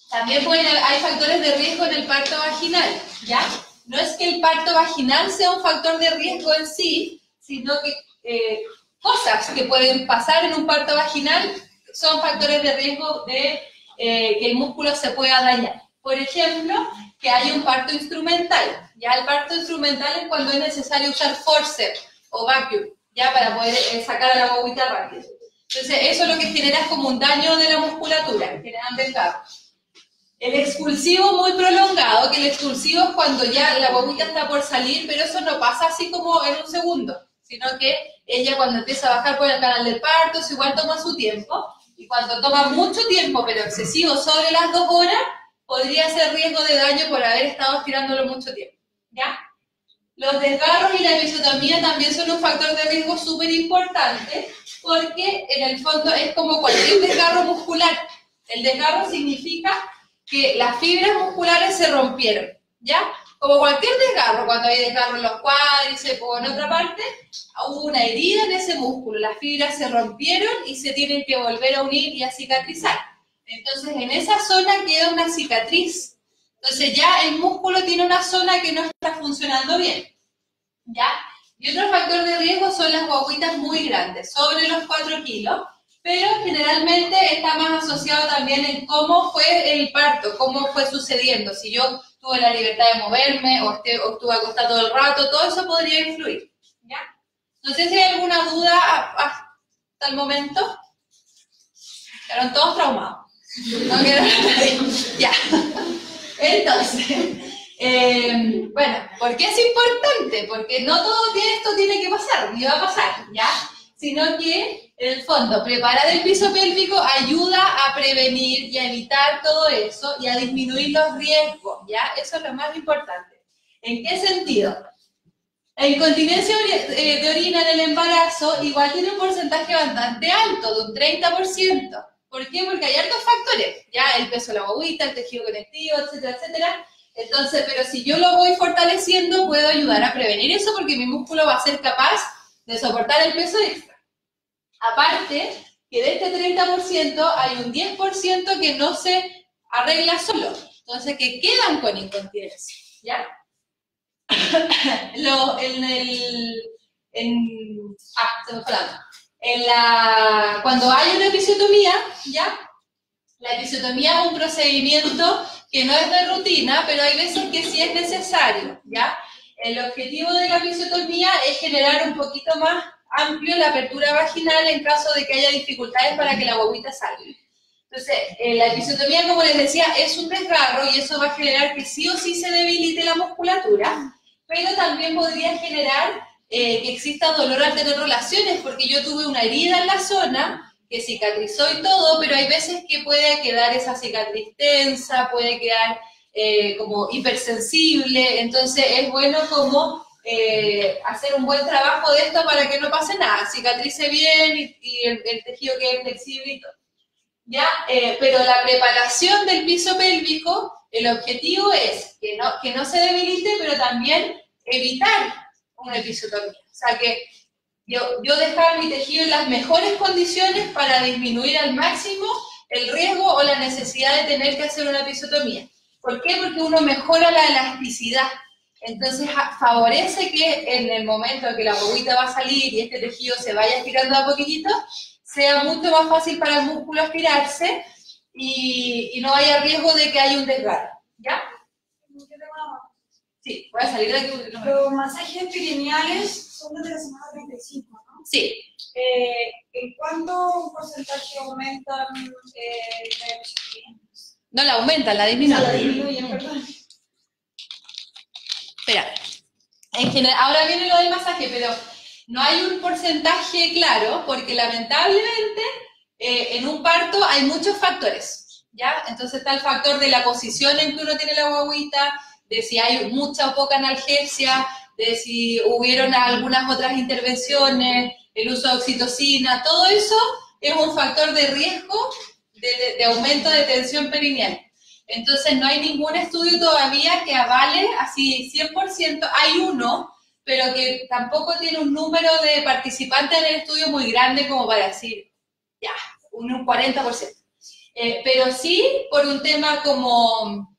también hay factores de riesgo en el parto vaginal, ¿ya? No es que el parto vaginal sea un factor de riesgo en sí, sino que cosas que pueden pasar en un parto vaginal son factores de riesgo de que el músculo se pueda dañar. Por ejemplo, que haya un parto instrumental. Ya el parto instrumental es cuando es necesario usar forceps o vacuum, ya para poder sacar a la guaguita rápido. Entonces, eso lo que genera es como un daño de la musculatura, generan desgarros. El expulsivo muy prolongado, que el expulsivo es cuando ya la guaguita está por salir, pero eso no pasa así como en un segundo, sino que ella cuando empieza a bajar por el canal del parto, eso igual toma su tiempo, y cuando toma mucho tiempo, pero excesivo, sobre las 2 horas, podría ser riesgo de daño por haber estado estirándolo mucho tiempo, ¿ya? Los desgarros y la episiotomía también son un factor de riesgo súper importante, porque en el fondo es como cualquier desgarro muscular. El desgarro significa que las fibras musculares se rompieron, ¿ya? Como cualquier desgarro, cuando hay desgarro en los cuádriceps o en otra parte, hubo una herida en ese músculo, las fibras se rompieron y se tienen que volver a unir y a cicatrizar. Entonces, en esa zona queda una cicatriz. Entonces, ya el músculo tiene una zona que no está funcionando bien, ¿ya? Y otro factor de riesgo son las guaguitas muy grandes, sobre los 4 kilos, pero generalmente está más asociado también en cómo fue el parto, cómo fue sucediendo. Si yo tuve la libertad de moverme o estuve acostada todo el rato, todo eso podría influir, ¿ya? No sé si hay alguna duda hasta el momento. Quedaron todos traumados. No quedaron nadie. Ya. Entonces, bueno, ¿por qué es importante? Porque no todo esto tiene que pasar, ni va a pasar, ¿ya? Sino que, en el fondo, preparar el piso pélvico ayuda a prevenir y a evitar todo eso y a disminuir los riesgos, ¿ya? Eso es lo más importante. ¿En qué sentido? La incontinencia de orina en el embarazo igual tiene un porcentaje bastante alto, de un 30%. ¿Por qué? Porque hay hartos factores, ¿ya? El peso de la guaguita, el tejido conectivo, etcétera, etcétera. Entonces, pero si yo lo voy fortaleciendo, puedo ayudar a prevenir eso porque mi músculo va a ser capaz de soportar el peso extra. Aparte, que de este 30% hay un 10% que no se arregla solo. Entonces, que quedan con incontinencia, ¿ya? Se me fue la... Cuando hay una episiotomía, ¿ya? La episiotomía es un procedimiento que no es de rutina, pero hay veces que sí es necesario, ¿ya? El objetivo de la episiotomía es generar un poquito más amplio la apertura vaginal en caso de que haya dificultades para que la guaguita salga. Entonces, la episiotomía, como les decía, es un desgarro y eso va a generar que sí o sí se debilite la musculatura, pero también podría generar que exista dolor al tener relaciones, porque yo tuve una herida en la zona que cicatrizó y todo, pero hay veces que puede quedar esa cicatriz tensa, puede quedar como hipersensible, entonces es bueno como hacer un buen trabajo de esto para que no pase nada, cicatrice bien y el tejido quede flexible y todo. ¿Ya? Pero la preparación del piso pélvico, el objetivo es que no se debilite, pero también evitar una episiotomía. O sea, que yo dejar mi tejido en las mejores condiciones para disminuir al máximo el riesgo o la necesidad de tener que hacer una episiotomía. ¿Por qué? Porque uno mejora la elasticidad. Entonces favorece que en el momento en que la guaguita va a salir y este tejido se vaya estirando a poquitito, sea mucho más fácil para el músculo estirarse y no haya riesgo de que haya un desgarro. ¿Ya? Sí, voy a salir de aquí. Los masajes perineales son desde la semana 35, ¿no? Sí. ¿En cuánto porcentaje aumentan la episiotomía? No la aumentan, la disminuyen. La disminuyen, perdón. Espera. En general, ahora viene lo del masaje, pero no hay un porcentaje claro, porque lamentablemente en un parto hay muchos factores, ¿ya? Entonces está el factor de la posición en que uno tiene la guaguita, de si hay mucha o poca analgesia, de si hubieron algunas otras intervenciones, el uso de oxitocina, todo eso es un factor de riesgo de aumento de tensión perineal. Entonces no hay ningún estudio todavía que avale así 100%, hay uno, pero que tampoco tiene un número de participantes en el estudio muy grande como para decir, ya, un 40%. Pero sí, por un tema como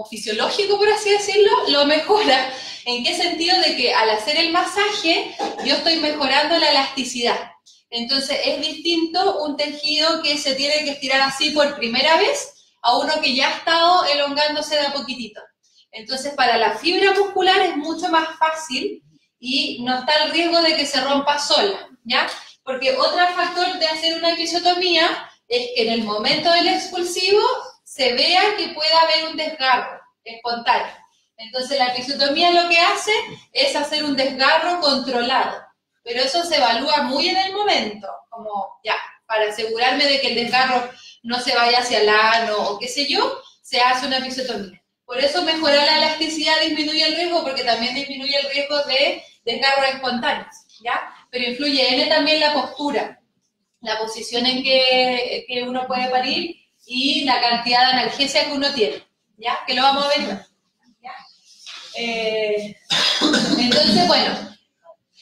fisiológico, por así decirlo, lo mejora. ¿En qué sentido? De que al hacer el masaje, yo estoy mejorando la elasticidad. Entonces, es distinto un tejido que se tiene que estirar así por primera vez a uno que ya ha estado elongándose de a poquitito. Entonces, para la fibra muscular es mucho más fácil y no está el riesgo de que se rompa sola, ¿ya? Porque otro factor de hacer una episiotomía es que en el momento del expulsivo se vea que pueda haber un desgarro espontáneo. Entonces, la episiotomía lo que hace es hacer un desgarro controlado. Pero eso se evalúa muy en el momento, como ya, para asegurarme de que el desgarro no se vaya hacia el ano o qué sé yo, se hace una episiotomía. Por eso mejorar la elasticidad disminuye el riesgo, porque también disminuye el riesgo de desgarros espontáneos, ¿ya? Pero influye también la postura, la posición en que uno puede parir y la cantidad de analgesia que uno tiene, ¿ya? Que lo vamos a ver, ¿ya? Entonces, bueno,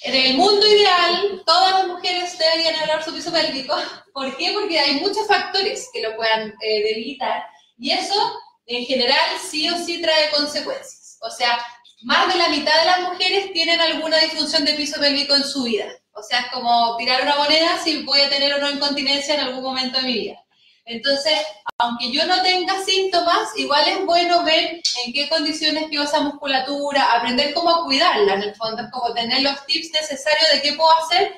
en el mundo ideal, todas las mujeres deberían hablar su piso pélvico. ¿Por qué? Porque hay muchos factores que lo puedan debilitar, y eso, en general, sí o sí trae consecuencias. O sea, más de la mitad de las mujeres tienen alguna disfunción de piso pélvico en su vida. O sea, es como tirar una moneda si voy a tener o no incontinencia en algún momento de mi vida. Entonces, aunque yo no tenga síntomas, igual es bueno ver en qué condiciones quedó esa musculatura, aprender cómo cuidarla, en el fondo, es como tener los tips necesarios de qué puedo hacer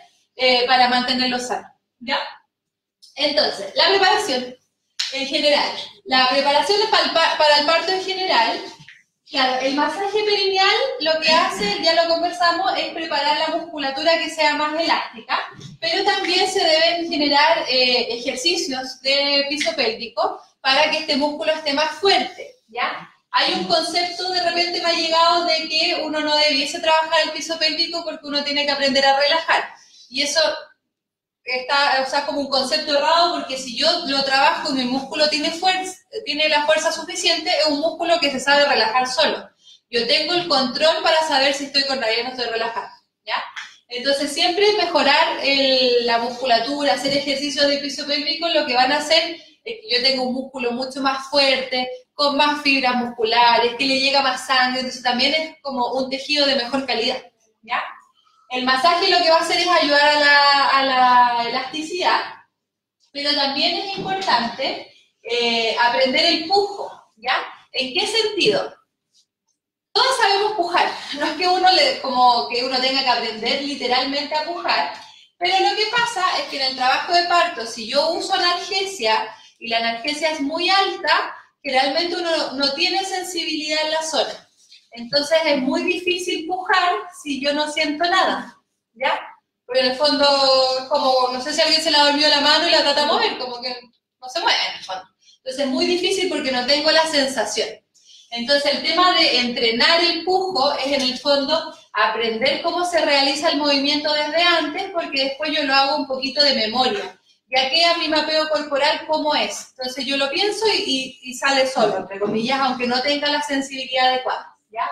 para mantenerlo sano, ¿ya? Entonces, la preparación en general. La preparación para el parto en general, claro, el masaje perineal lo que hace, ya lo conversamos, es preparar la musculatura que sea más elástica, pero también se deben generar ejercicios de piso pélvico para que este músculo esté más fuerte, ¿ya? Hay un concepto, de repente me ha llegado, de que uno no debiese trabajar el piso pélvico porque uno tiene que aprender a relajar, y eso está, o sea, como un concepto errado, porque si yo lo trabajo y mi músculo tiene la fuerza suficiente, es un músculo que se sabe relajar solo. Yo tengo el control para saber si estoy contraída o no estoy relajada, ¿ya? Entonces, siempre mejorar la musculatura, hacer ejercicios de piso pélvico, lo que van a hacer es que yo tenga un músculo mucho más fuerte, con más fibras musculares, que le llega más sangre, entonces también es como un tejido de mejor calidad, ¿ya? El masaje lo que va a hacer es ayudar a la elasticidad, pero también es importante aprender el pujo, ¿ya? ¿En qué sentido? Todos sabemos pujar, no es que uno tenga que aprender literalmente a pujar, pero lo que pasa es que en el trabajo de parto, si yo uso analgesia y la analgesia es muy alta, generalmente uno no tiene sensibilidad en la zona. Entonces es muy difícil pujar si yo no siento nada, ¿ya? Porque en el fondo es como, no sé si a alguien se le ha dormido la mano y la trata de mover, como que no se mueve en el fondo. Entonces es muy difícil porque no tengo la sensación. Entonces el tema de entrenar el pujo es en el fondo aprender cómo se realiza el movimiento desde antes, porque después yo lo hago un poquito de memoria. Ya queda mi mapeo corporal cómo es. Entonces yo lo pienso y sale solo, entre comillas, aunque no tenga la sensibilidad adecuada, ¿ya?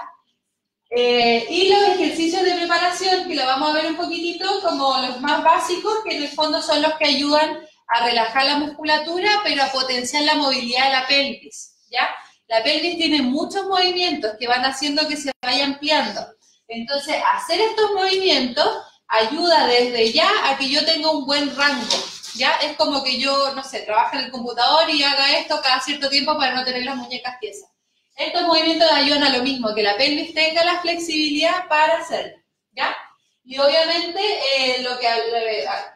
Y los ejercicios de preparación, que lo vamos a ver un poquitito, como los más básicos, que en el fondo son los que ayudan a relajar la musculatura, pero a potenciar la movilidad de la pelvis, ¿ya? La pelvis tiene muchos movimientos que van haciendo que se vaya ampliando. Entonces, hacer estos movimientos ayuda desde ya a que yo tenga un buen rango, ¿ya? Es como que yo, no sé, trabaje en el computador y haga esto cada cierto tiempo para no tener las muñecas tiesas. Estos movimientos ayudan a lo mismo, que la pelvis tenga la flexibilidad para hacerlo, ¿ya? Y obviamente,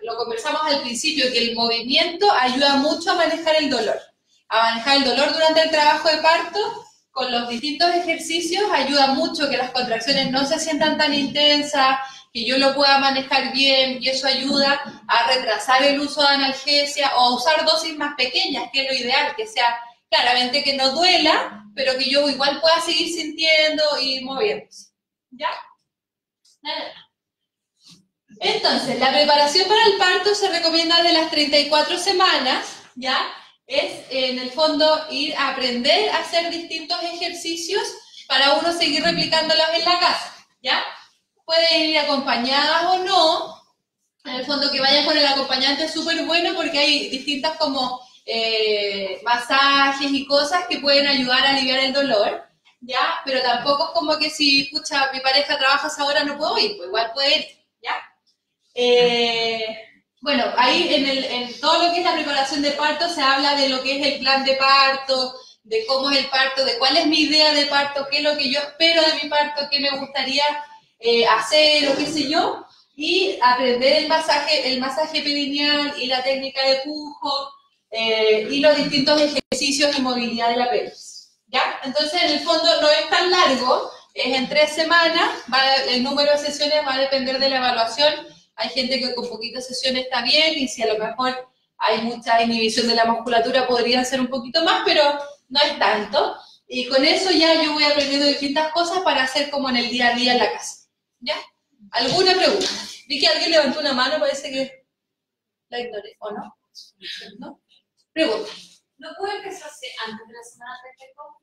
lo conversamos al principio, que el movimiento ayuda mucho a manejar el dolor. A manejar el dolor durante el trabajo de parto, con los distintos ejercicios, ayuda mucho que las contracciones no se sientan tan intensas, que yo lo pueda manejar bien, y eso ayuda a retrasar el uso de analgesia o a usar dosis más pequeñas, que es lo ideal, que sea claramente que no duela, pero que yo igual pueda seguir sintiendo y moviéndose. ¿Ya? Entonces, la preparación para el parto se recomienda de las 34 semanas, ¿ya? Es, en el fondo, ir a aprender a hacer distintos ejercicios para uno seguir replicándolos en la casa, ¿ya? Pueden ir acompañadas o no. En el fondo, que vayan con el acompañante es súper bueno porque hay distintas como masajes y cosas que pueden ayudar a aliviar el dolor, ¿ya? Pero tampoco es como que si, pucha, mi pareja trabaja a esa hora, no puedo ir, pues igual puede ir, ¿ya? Bueno, ahí en todo lo que es la preparación de parto se habla de lo que es el plan de parto, de cómo es el parto, de cuál es mi idea de parto, qué es lo que yo espero de mi parto, qué me gustaría hacer o qué sé yo, y aprender el masaje perineal y la técnica de pujo y los distintos ejercicios y movilidad de la pelvis, ¿ya? Entonces, en el fondo no es tan largo, es en 3 semanas, el número de sesiones va a depender de la evaluación. Hay gente que con poquitas sesiones está bien y si a lo mejor hay mucha inhibición de la musculatura podría ser un poquito más, pero no es tanto. Y con eso ya yo voy aprendiendo distintas cosas para hacer como en el día a día en la casa. ¿Ya? ¿Alguna pregunta? Vi que alguien levantó una mano, parece que la ignoré, ¿o no? ¿No? Pregunta. ¿No puede empezarse antes de la semana 34?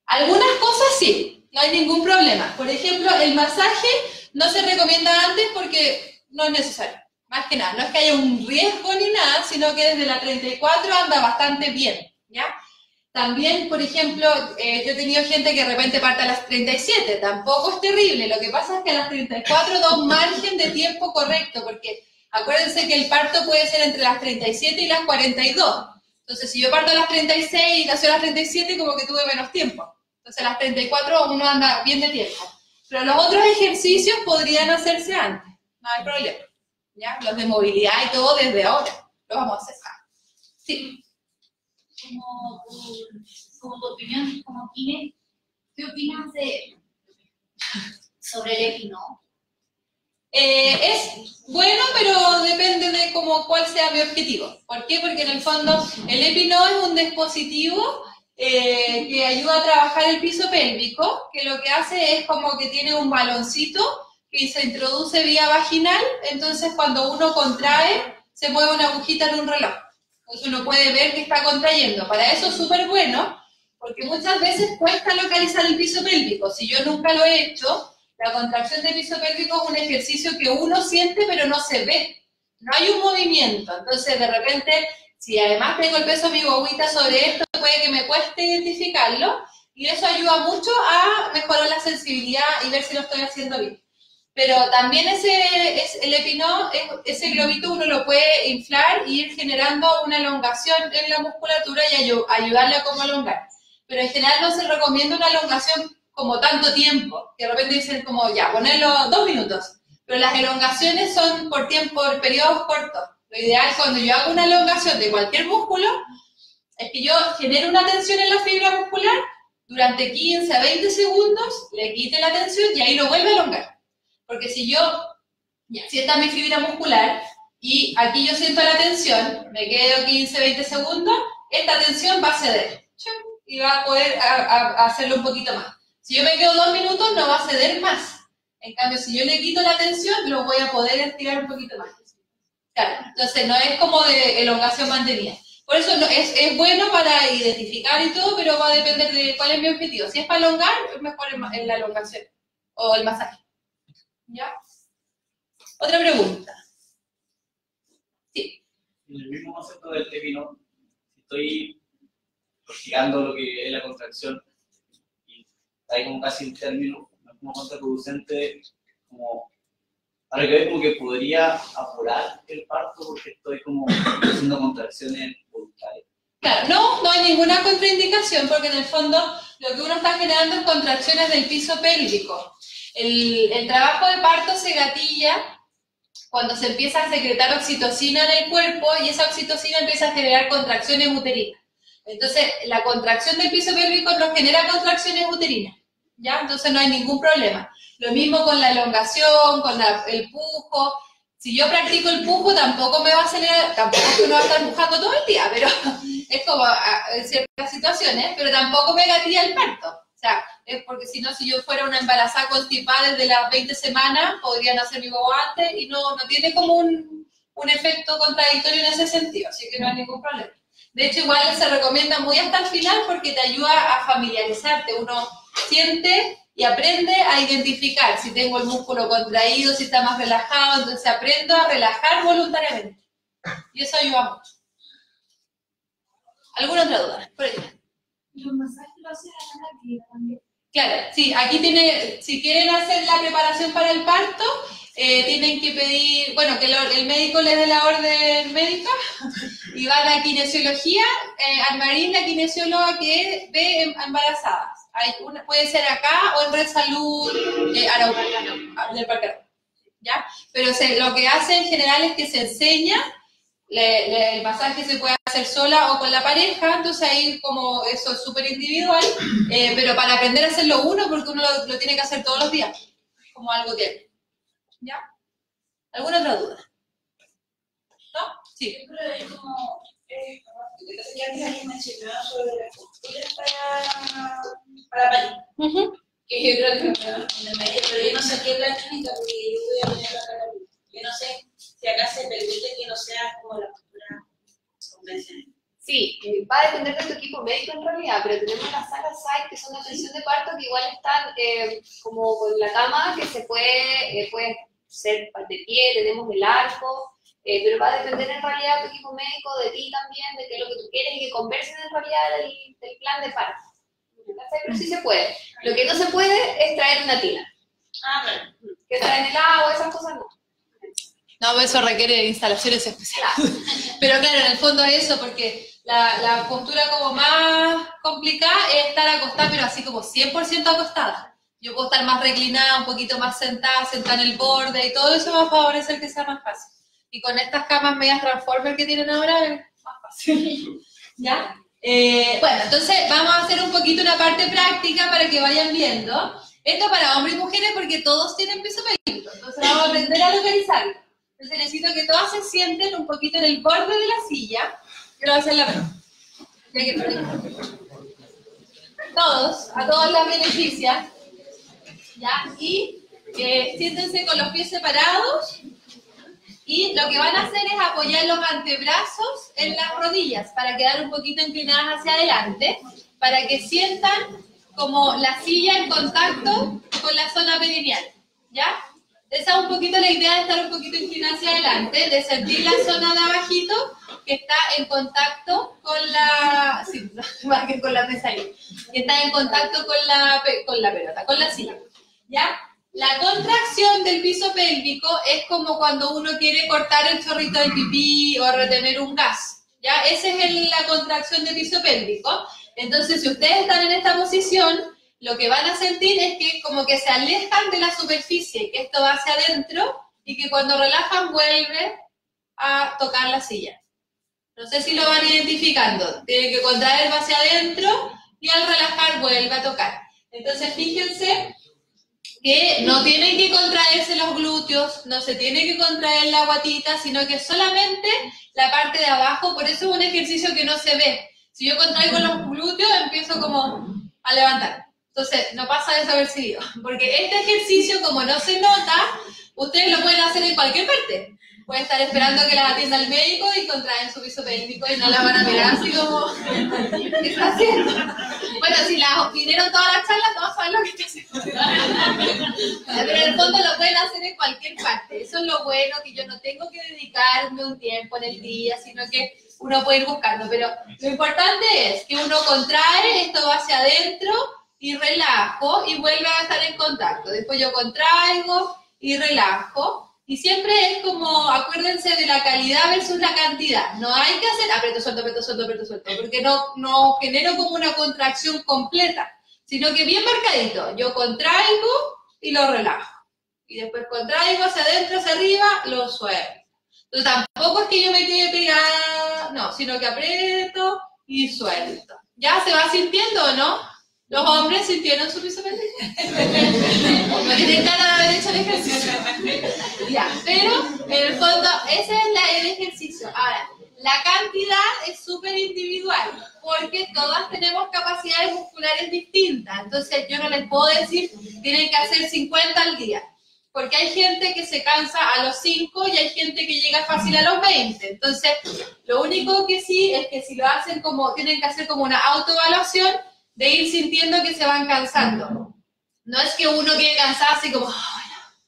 Algunas cosas sí, no hay ningún problema. Por ejemplo, el masaje no se recomienda antes porque no es necesario. Más que nada, no es que haya un riesgo ni nada, sino que desde la 34 anda bastante bien, ¿ya? También, por ejemplo, yo he tenido gente que de repente parte a las 37, tampoco es terrible, lo que pasa es que a las 34 da un margen de tiempo correcto, porque acuérdense que el parto puede ser entre las 37 y las 42, entonces si yo parto a las 36 y nació a las 37, como que tuve menos tiempo, entonces a las 34 uno anda bien de tiempo, pero los otros ejercicios podrían hacerse antes, no hay problema, ¿ya? Los de movilidad y todo desde ahora, los vamos a hacer. Sí. Como tu opinión, como Kine, ¿qué opinas sobre el EPI, no? Es bueno, pero depende de cuál sea mi objetivo. ¿Por qué? Porque en el fondo el EPI-NO es un dispositivo que ayuda a trabajar el piso pélvico, que lo que hace es como que tiene un baloncito que se introduce vía vaginal, entonces cuando uno contrae, se mueve una agujita en un reloj. Entonces uno puede ver que está contrayendo. Para eso es súper bueno, porque muchas veces cuesta localizar el piso pélvico. Si yo nunca lo he hecho, la contracción del piso pélvico es un ejercicio que uno siente pero no se ve. No hay un movimiento. Entonces de repente, si además tengo el peso de mi guaguita sobre esto, puede que me cueste identificarlo. Y eso ayuda mucho a mejorar la sensibilidad y ver si lo estoy haciendo bien. Pero también el EPI-NO, ese globito uno lo puede inflar y ir generando una elongación en la musculatura y ayudarle a como elongar. Pero en general no se recomienda una elongación como tanto tiempo, que de repente dicen como ya, ponerlo 2 minutos. Pero las elongaciones son por periodos cortos. Lo ideal cuando yo hago una elongación de cualquier músculo es que yo genere una tensión en la fibra muscular durante 15 a 20 segundos, le quite la tensión y ahí lo vuelve a elongar. Porque si esta es mi fibra muscular y aquí yo siento la tensión, me quedo 15, 20 segundos, esta tensión va a ceder y va a poder hacerlo un poquito más. Si yo me quedo 2 minutos, no va a ceder más. En cambio, si yo le quito la tensión, lo voy a poder estirar un poquito más. Claro, entonces no es como de elongación mantenida. Por eso es bueno para identificar y todo, pero va a depender de cuál es mi objetivo. Si es para elongar, es mejor en la elongación o el masaje. ¿Ya? Otra pregunta. Sí. En el mismo concepto del EPI-NO, si estoy practicando lo que es la contracción y hay como casi un término, no es como contraproducente, como ahora que veo como que podría apurar el parto porque estoy como haciendo contracciones voluntarias. Claro, no hay ninguna contraindicación porque en el fondo lo que uno está generando es contracciones del piso pélvico. El trabajo de parto se gatilla cuando se empieza a secretar oxitocina en el cuerpo y esa oxitocina empieza a generar contracciones uterinas. Entonces, la contracción del piso pélvico nos genera contracciones uterinas, ¿ya? Entonces no hay ningún problema. Lo mismo con la elongación, con el pujo. Si yo practico el pujo, tampoco me va a acelerar, tampoco es que uno va a estar pujando todo el día, pero es como en ciertas situaciones, pero tampoco me gatilla el parto. O sea, es porque si no, si yo fuera una embarazada constipada desde las 20 semanas, podría nacer mi bobo antes y no tiene como un efecto contradictorio en ese sentido, así que no hay ningún problema. De hecho, igual se recomienda muy hasta el final porque te ayuda a familiarizarte. Uno siente y aprende a identificar si tengo el músculo contraído, si está más relajado, entonces aprendo a relajar voluntariamente. Y eso ayuda mucho. ¿Alguna otra duda? Por ahí. ¿Los masajes lo hacen aquí también? Claro, sí, aquí si quieren hacer la preparación para el parto, tienen que pedir, bueno, que el médico les dé la orden médica y van a kinesiología, Almarín, la kinesióloga que ve embarazadas. Puede ser acá o en Red Salud, Araucano, del Parque Araucano, ¿ya? Pero lo que hace en general es que se enseña, el masaje se puede hacer sola o con la pareja, entonces ahí como eso es súper individual, pero para aprender a hacerlo uno, porque uno lo tiene que hacer todos los días, como algo que... ¿Ya? ¿Alguna otra duda? ¿No? Sí. Yo creo que es como, ya que alguien mencionaba sobre las posturas para parir. Que yo creo que pero yo no sé qué es la clínica porque yo voy a poner la cara. Yo no sé si acá se permite que no sea como la postura convencional. Sí, va a depender de tu equipo médico en realidad, pero tenemos las salas site que son de atención de parto que igual están como con la cama que se puede ser de pie, tenemos el arco, pero va a depender en realidad de tu equipo médico, de ti también, de qué es lo que tú quieres y que conversen en realidad del plan de parto. Pero sí se puede. Lo que no se puede es traer una tina. Bueno. Que traen el agua, esas cosas no. No, eso requiere instalaciones especiales. Pero claro, en el fondo es eso, porque la postura como más complicada es estar acostada, pero así como 100% acostada. Yo puedo estar más reclinada, un poquito más sentada en el borde, y todo eso va a favorecer que sea más fácil. Y con estas camas medias transformer que tienen ahora es más fácil. ¿Ya? Bueno, entonces vamos a hacer un poquito una parte práctica para que vayan viendo. Esto para hombres y mujeres porque todos tienen piso pélvico, entonces vamos a aprender a localizarlo. Entonces necesito que todas se sienten un poquito en el borde de la silla. Yo lo voy a hacer la mano. A todos las beneficias. ¿Ya? Y siéntense con los pies separados. Y lo que van a hacer es apoyar los antebrazos en las rodillas para quedar un poquito inclinadas hacia adelante, para que sientan como la silla en contacto con la zona perineal. ¿Ya? Esa es un poquito la idea de estar un poquito inclinada hacia adelante, de sentir la zona de abajito que está en contacto con la... Sí, más que con la mesa ahí. Que está en contacto con la pelota, con la silla. ¿Ya? La contracción del piso pélvico es como cuando uno quiere cortar el chorrito del pipí o retener un gas. ¿Ya? Esa es la contracción del piso pélvico. Entonces, si ustedes están en esta posición, lo que van a sentir es que como que se alejan de la superficie, que esto va hacia adentro y que cuando relajan vuelve a tocar la silla. No sé si lo van identificando. Tienen que contraer hacia adentro y al relajar vuelve a tocar. Entonces, fíjense que no tienen que contraerse los glúteos, no se tiene que contraer la guatita, sino que solamente la parte de abajo. Por eso es un ejercicio que no se ve. Si yo contraigo los glúteos, empiezo como a levantar. Entonces, no pasa desapercibido. Porque este ejercicio, como no se nota, ustedes lo pueden hacer en cualquier parte. Pueden estar esperando que las atienda el médico y contraen su piso pélvico y no la van a mirar así como... ¿Qué está haciendo? Bueno, si las vinieron todas las charlas, todos saben lo que está haciendo. Pero en el fondo lo pueden hacer en cualquier parte. Eso es lo bueno, que yo no tengo que dedicarme un tiempo en el día, sino que uno puede ir buscando. Pero lo importante es que uno contrae, esto va hacia adentro y relajo y vuelve a estar en contacto. Después yo contraigo y relajo. Y siempre es como, acuérdense de la calidad versus la cantidad. No hay que hacer aprieto, suelto, porque no genero como una contracción completa, sino que bien marcadito. Yo contraigo y lo relajo. Y después contraigo hacia adentro, hacia arriba, lo suelto. Entonces tampoco es que yo me quede pegada, no, sino que aprieto y suelto. ¿Ya se va sintiendo o no? ¿Los hombres sintieron su piso pélvico? No tienen ganas de haber hecho el ejercicio. Ya, pero en el fondo ese es el ejercicio. Ahora, La cantidad es súper individual, porque todas tenemos capacidades musculares distintas. Entonces yo no les puedo decir, tienen que hacer 50 al día, porque hay gente que se cansa a los 5 y hay gente que llega fácil a los 20. Entonces, lo único que sí es que si lo hacen como, tienen que hacer como una autoevaluación de ir sintiendo que se van cansando. No es que uno quede cansado así como,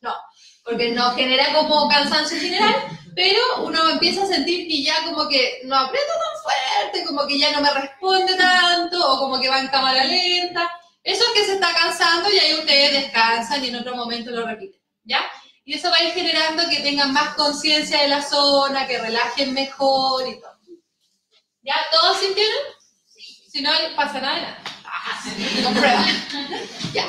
no, porque no genera como cansancio general, pero uno empieza a sentir que ya como que no aprieto tan fuerte, como que ya no me responde tanto, o como que va en cámara lenta. Eso es que se está cansando y ahí ustedes descansan y en otro momento lo repiten, ¿ya? Y eso va a ir generando que tengan más conciencia de la zona, que relajen mejor y todo. ¿Ya? ¿Todos sintieron? Si no pasa nada. Comprueba. Ya.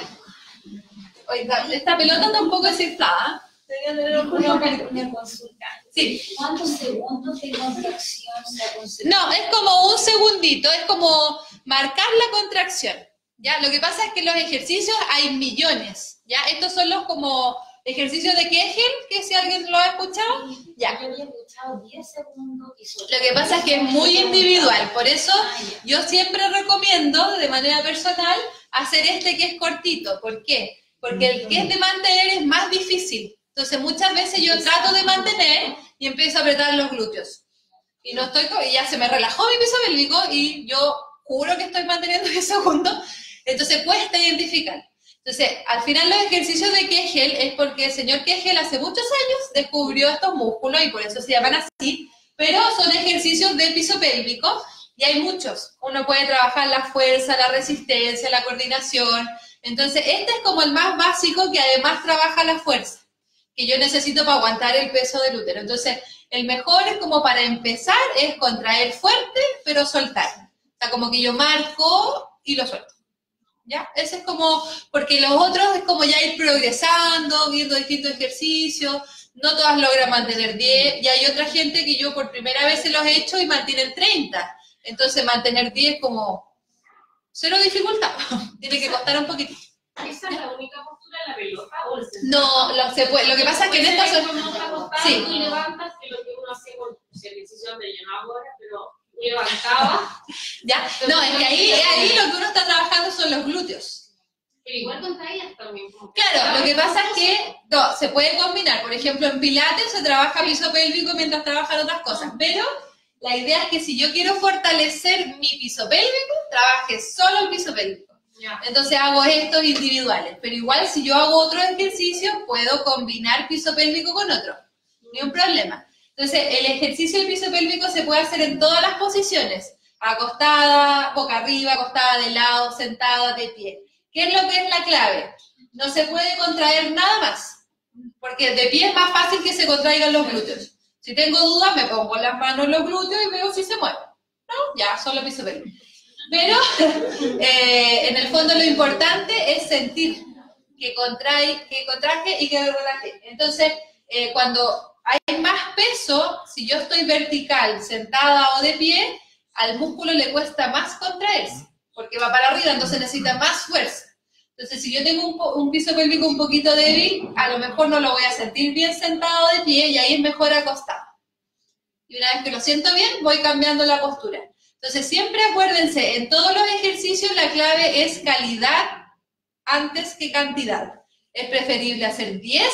Oye, esta pelota tampoco es inflada. Debería tener una consulta. Sí. ¿Cuántos segundos de contracción se aconseja? No, es como un segundito, es como marcar la contracción. ¿Ya? Lo que pasa es que los ejercicios hay millones. ¿Ya? Estos son los como ejercicios de Kegel, que si alguien lo ha escuchado, ya. Yo había escuchado 10 segundos y solo. Lo que pasa es que es muy individual, por eso yo siempre recomiendo de manera personal hacer este que es cortito. ¿Por qué? Porque el que es de mantener es más difícil. Entonces muchas veces yo trato de mantener y empiezo a apretar los glúteos. Y no estoy, y ya se me relajó mi piso pélvico y yo juro que estoy manteniendo 10 segundos. Entonces cuesta identificar. Entonces, al final los ejercicios de Kegel es porque el señor Kegel hace muchos años descubrió estos músculos y por eso se llaman así, pero son ejercicios de piso pélvico y hay muchos. Uno puede trabajar la fuerza, la resistencia, la coordinación. Entonces, este es como el más básico que además trabaja la fuerza, que yo necesito para aguantar el peso del útero. Entonces, el mejor es como para empezar, es contraer fuerte, pero soltar. O sea, como que yo marco y lo suelto. ¿Ya? Ese es como, porque los otros es como ya ir progresando, viendo distintos ejercicios, no todas logran mantener 10, y hay otra gente que yo por primera vez se los he hecho y mantienen 30, entonces mantener 10 como cero dificultad, tiene que costar un poquitito. ¿Esa es la única postura de la pelota o el No, se puede, lo que pasa es que en estas son... Sí. Y levantas, que es lo que uno hace con ejercicio donde yo no hago ahora, pero levantaba. ¿Ya? No, es que ahí lo que uno está trabajando son los glúteos. Pero igual contraías también. Claro, lo que pasa es que no, se puede combinar. Por ejemplo, en Pilates se trabaja piso pélvico mientras trabajan otras cosas. Pero la idea es que si yo quiero fortalecer mi piso pélvico, trabaje solo el piso pélvico. Entonces hago estos individuales. Pero igual si yo hago otro ejercicio, puedo combinar piso pélvico con otro. Ni un problema. Entonces, el ejercicio del piso pélvico se puede hacer en todas las posiciones. Acostada, boca arriba, acostada de lado, sentada, de pie. ¿Qué es lo que es la clave? No se puede contraer nada más. Porque de pie es más fácil que se contraigan los glúteos. Si tengo dudas, me pongo las manos en los glúteos y veo si se mueven. ¿No? Ya, solo piso pélvico. Pero, en el fondo, lo importante es sentir que contraje y que relaje. Entonces, cuando hay más peso, si yo estoy vertical, sentada o de pie, al músculo le cuesta más contraerse, porque va para arriba, entonces necesita más fuerza. Entonces, si yo tengo un piso pélvico un poquito débil, a lo mejor no lo voy a sentir bien sentado o de pie, y ahí es mejor acostado. Y una vez que lo siento bien, voy cambiando la postura. Entonces, siempre acuérdense, en todos los ejercicios la clave es calidad antes que cantidad. Es preferible hacer 10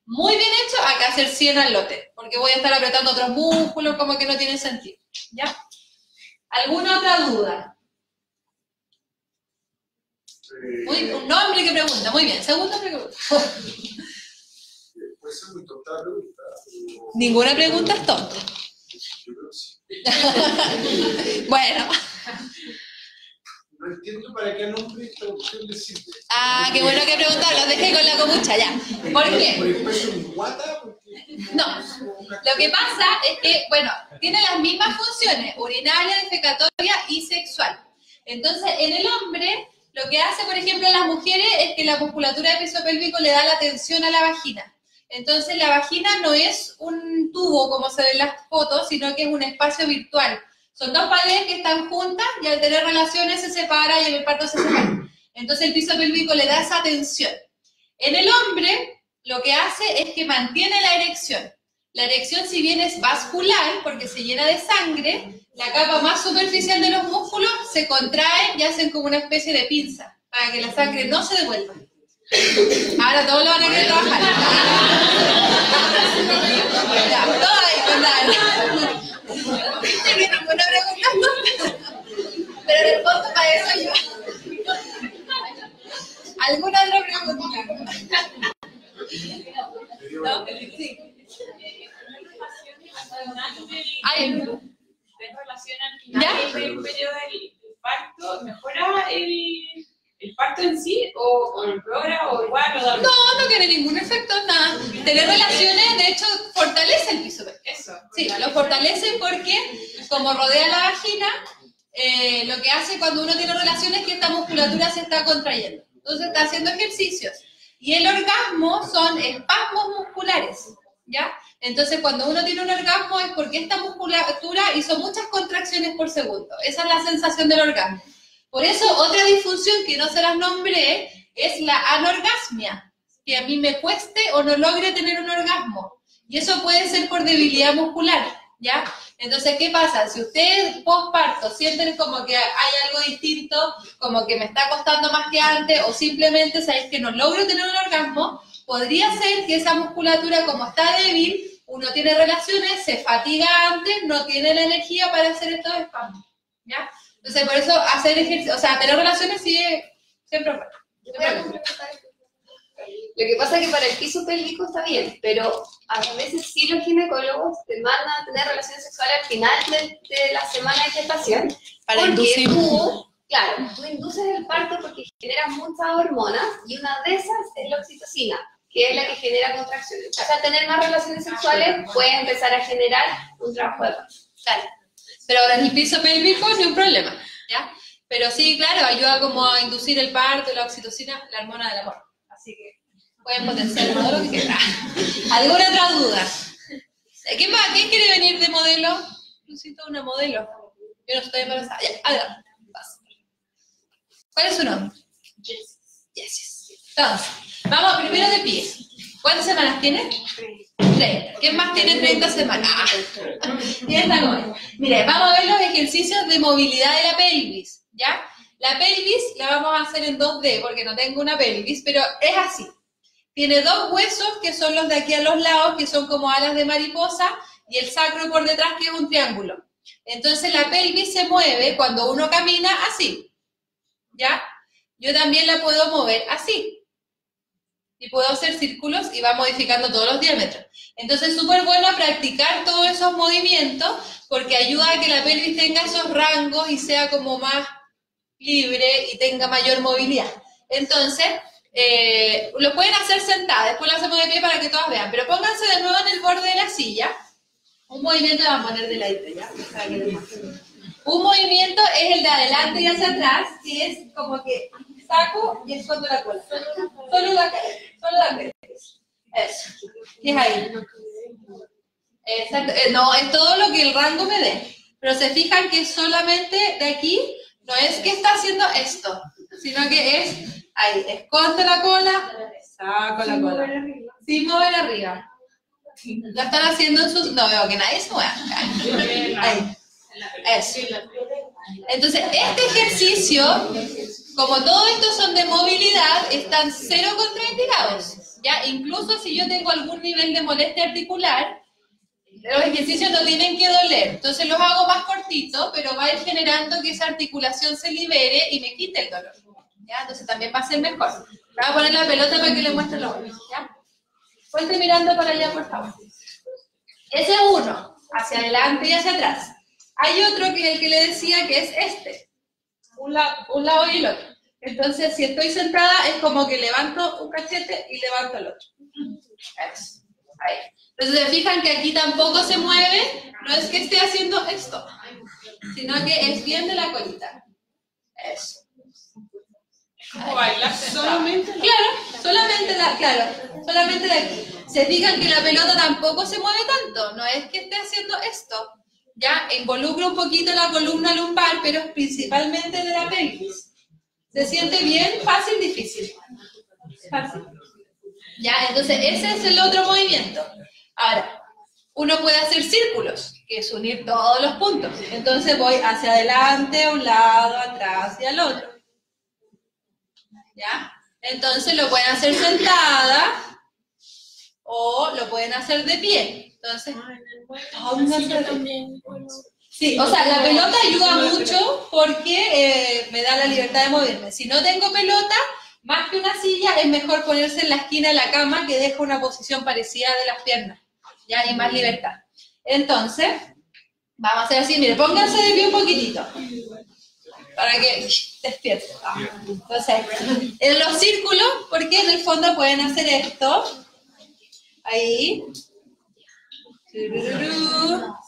muy bien hecho a que hacer 100 al lote, porque voy a estar apretando otros músculos, como que no tiene sentido. ¿Ya? ¿Alguna otra duda? Un hombre que pregunta, muy bien. Segunda pregunta. Puede ser muy tonta la pregunta. Ninguna pregunta es tonta. Yo creo que sí. Bueno. No entiendo para qué al hombre esta opción de sirve. Ah, qué bueno que preguntar, lo dejé con la comucha ya. ¿Por qué? ¿Por el peso de mi guata? No, lo que pasa es que, bueno, tiene las mismas funciones, urinaria, defecatoria y sexual. Entonces, en el hombre, lo que hace, por ejemplo, en las mujeres es que la musculatura del piso pélvico le da la tensión a la vagina. Entonces, la vagina no es un tubo, como se ve en las fotos, sino que es un espacio virtual. Son dos paredes que están juntas y al tener relaciones se separa y en el parto se separa. Entonces el piso pélvico le da esa tensión. En el hombre lo que hace es que mantiene la erección. La erección, si bien es vascular, porque se llena de sangre, la capa más superficial de los músculos se contraen y hacen como una especie de pinza, para que la sangre no se devuelva. Ahora todos lo van a querer trabajar. Ya, todo ahí, ¿verdad? ¿Viste que ninguna pregunta? Pero respondo para eso yo. ¿Alguna otra pregunta? ¿No? Sí. En relación al final del periodo del parto, ¿mejora el parto en sí o empeora o igual? O no tiene ningún efecto, nada. Tener relaciones, de hecho, fortalece el piso pélvico. Eso. Sí, lo fortalece porque, como rodea la vagina, lo que hace cuando uno tiene relaciones es que esta musculatura se está contrayendo. Entonces está haciendo ejercicios. Y el orgasmo son espasmos musculares, ¿ya? Entonces cuando uno tiene un orgasmo es porque esta musculatura hizo muchas contracciones por segundo. Esa es la sensación del orgasmo. Por eso otra disfunción que no se las nombré es la anorgasmia, que a mí me cueste o no logre tener un orgasmo. Y eso puede ser por debilidad muscular, ¿ya? Entonces, ¿qué pasa? Si ustedes postparto sienten como que hay algo distinto, como que me está costando más que antes, o simplemente sabéis que no logro tener un orgasmo, podría ser que esa musculatura, como está débil, uno tiene relaciones, se fatiga antes, no tiene la energía para hacer estos espasmos, ¿ya? Entonces, por eso hacer ejercicio, o sea, tener relaciones sí es siempre bueno. Lo que pasa es que para el piso pélvico está bien, pero a veces sí los ginecólogos te mandan a tener relaciones sexuales al final de la semana de gestación. Para porque inducir. tú induces el parto porque generas muchas hormonas y una de esas es la oxitocina, que es la que genera contracciones. O sea, tener más relaciones sexuales puede empezar a generar un trabajo de parto. Claro. Pero en el piso pélvico no hay un problema, ¿ya? Pero sí, claro, ayuda como a inducir el parto, la oxitocina, la hormona del amor. Así que pueden potenciar todo lo que quieran. ¿Alguna otra duda? ¿Quién más? ¿Quién quiere venir de modelo? Necesito una modelo. Yo no estoy embarazada. Ya, adelante. ¿Cuál es su nombre? Jessie. Entonces, vamos primero de pie. ¿Cuántas semanas tiene? 30. ¿Quién más tiene 30 semanas? Ya está bien. Mire, vamos a ver los ejercicios de movilidad de la pelvis, ¿ya? La pelvis la vamos a hacer en 2D porque no tengo una pelvis, pero es así. Tiene dos huesos que son los de aquí a los lados, que son como alas de mariposa, y el sacro por detrás, que es un triángulo. Entonces la pelvis se mueve cuando uno camina así, ¿ya? Yo también la puedo mover así. Y puedo hacer círculos y va modificando todos los diámetros. Entonces es súper bueno practicar todos esos movimientos porque ayuda a que la pelvis tenga esos rangos y sea como más libre y tenga mayor movilidad. Entonces, lo pueden hacer sentadas, después lo hacemos de pie para que todas vean, pero pónganse de nuevo en el borde de la silla. Un movimiento vamos a poner de ladito, ¿ya? Para que les muestre. Un movimiento es el de adelante y hacia atrás, que es como que saco y escondo la cola. Solo la cabeza. Eso. ¿Qué es ahí? Exacto. No, es todo lo que el rango me dé. Pero se fijan que solamente de aquí, no es que está haciendo esto, sino que es ahí, escondo la cola, saco la cola. Sin mover arriba. Lo están haciendo en sus... No veo que nadie se mueva. Ahí. Eso. Entonces, este ejercicio, como todo esto son de movilidad, están cero contraindicados. ¿Ya? Incluso si yo tengo algún nivel de molestia articular, los ejercicios no tienen que doler. Entonces los hago más cortitos, pero va a ir generando que esa articulación se libere y me quite el dolor. ¿Ya? Entonces también va a ser mejor. Voy a poner la pelota para que le muestre los ojos. ¿Ya? Ponte mirando para allá, por favor. Ese es uno, hacia adelante y hacia atrás. Hay otro que es el que le decía que es este. Un lado y el otro. Entonces, si estoy sentada, es como que levanto un cachete y levanto el otro. Eso. Ahí. Entonces, se fijan que aquí tampoco se mueve, no es que esté haciendo esto, sino que es bien de la colita. Eso. ¿Cómo bailar? Solamente. Claro, solamente de aquí. Se fijan que la pelota tampoco se mueve tanto, no es que esté haciendo esto. Ya, involucra un poquito la columna lumbar, pero es principalmente de la pelvis. ¿Se siente bien? Fácil, difícil. Fácil. Ya, entonces ese es el otro movimiento. Ahora, uno puede hacer círculos, que es unir todos los puntos. Entonces voy hacia adelante, a un lado, atrás y al otro. ¿Ya? Entonces lo pueden hacer sentada o lo pueden hacer de pie. Entonces, sí, o sea, la pelota ayuda mucho porque me da la libertad de moverme. Si no tengo pelota, más que una silla, es mejor ponerse en la esquina de la cama que deja una posición parecida de las piernas. Ya hay más libertad. Entonces, vamos a hacer así, mire, pónganse de pie un poquitito. Para que despierten. Entonces, en los círculos, porque en el fondo pueden hacer esto. Ahí.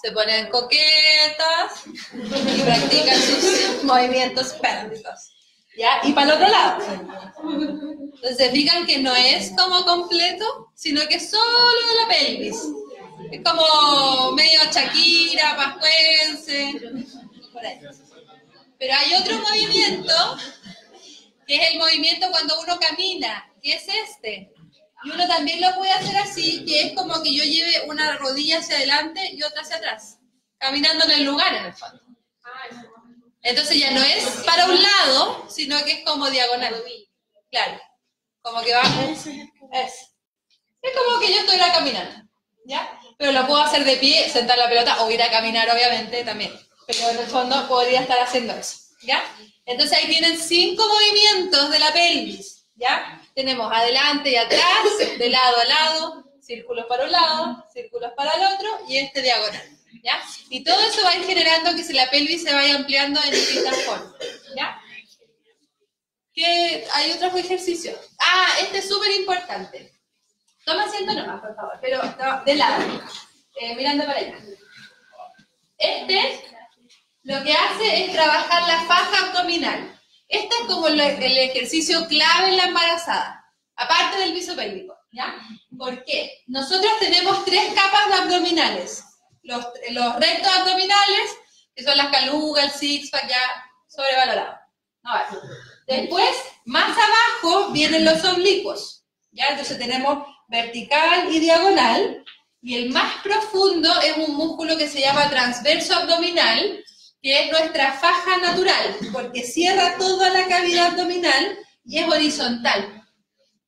Se ponen coquetas y practican sus movimientos pélvicos. ¿Ya? Y para el otro lado. Entonces, fijan que no es como completo, sino que es solo de la pelvis. Es como medio Shakira, pascuense, por ahí. Pero hay otro movimiento, que es el movimiento cuando uno camina, que es este. Y uno también lo puede hacer así, que es como que yo lleve una rodilla hacia adelante y otra hacia atrás, caminando en el lugar, en el fondo. Entonces ya no es para un lado, sino que es como diagonal. Claro, como que vamos. Es como que yo estuviera caminando, ¿ya? Pero lo puedo hacer de pie, sentar la pelota o ir a caminar, obviamente, también. Pero en el fondo podría estar haciendo eso, ¿ya? Entonces ahí tienen 5 movimientos de la pelvis, ¿ya? Tenemos adelante y atrás, de lado a lado, círculos para un lado, círculos para el otro y este diagonal, ¿ya? Y todo eso va a ir generando que la pelvis se vaya ampliando en distintas formas, ¿ya? Hay otros ejercicios. Este es súper importante. Toma asiento nomás, por favor, pero no, de lado, mirando para allá. Lo que hace es trabajar la faja abdominal. Este es como el ejercicio clave en la embarazada, aparte del piso pélvico, ¿ya? ¿Por qué? Nosotros tenemos 3 capas de abdominales. Los rectos abdominales, que son las calugas, el six-pack, ya sobrevalorado. Después, más abajo, vienen los oblicuos, ¿ya? Entonces tenemos vertical y diagonal, y el más profundo es un músculo que se llama transverso abdominal, que es nuestra faja natural, porque cierra toda la cavidad abdominal y es horizontal.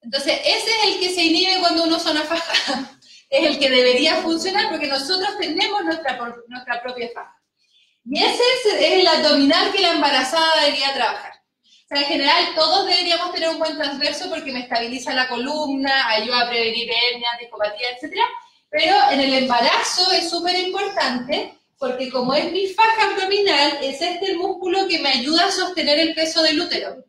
Entonces, ese es el que se inhibe cuando uno usa una faja. Es el que debería funcionar porque nosotros tenemos nuestra propia faja. Y ese es el abdominal que la embarazada debería trabajar. O sea, en general, todos deberíamos tener un buen transverso porque me estabiliza la columna, ayuda a prevenir hernias, discopatía, etc. Pero en el embarazo es súper importante porque como es mi faja abdominal, es el músculo que me ayuda a sostener el peso del útero.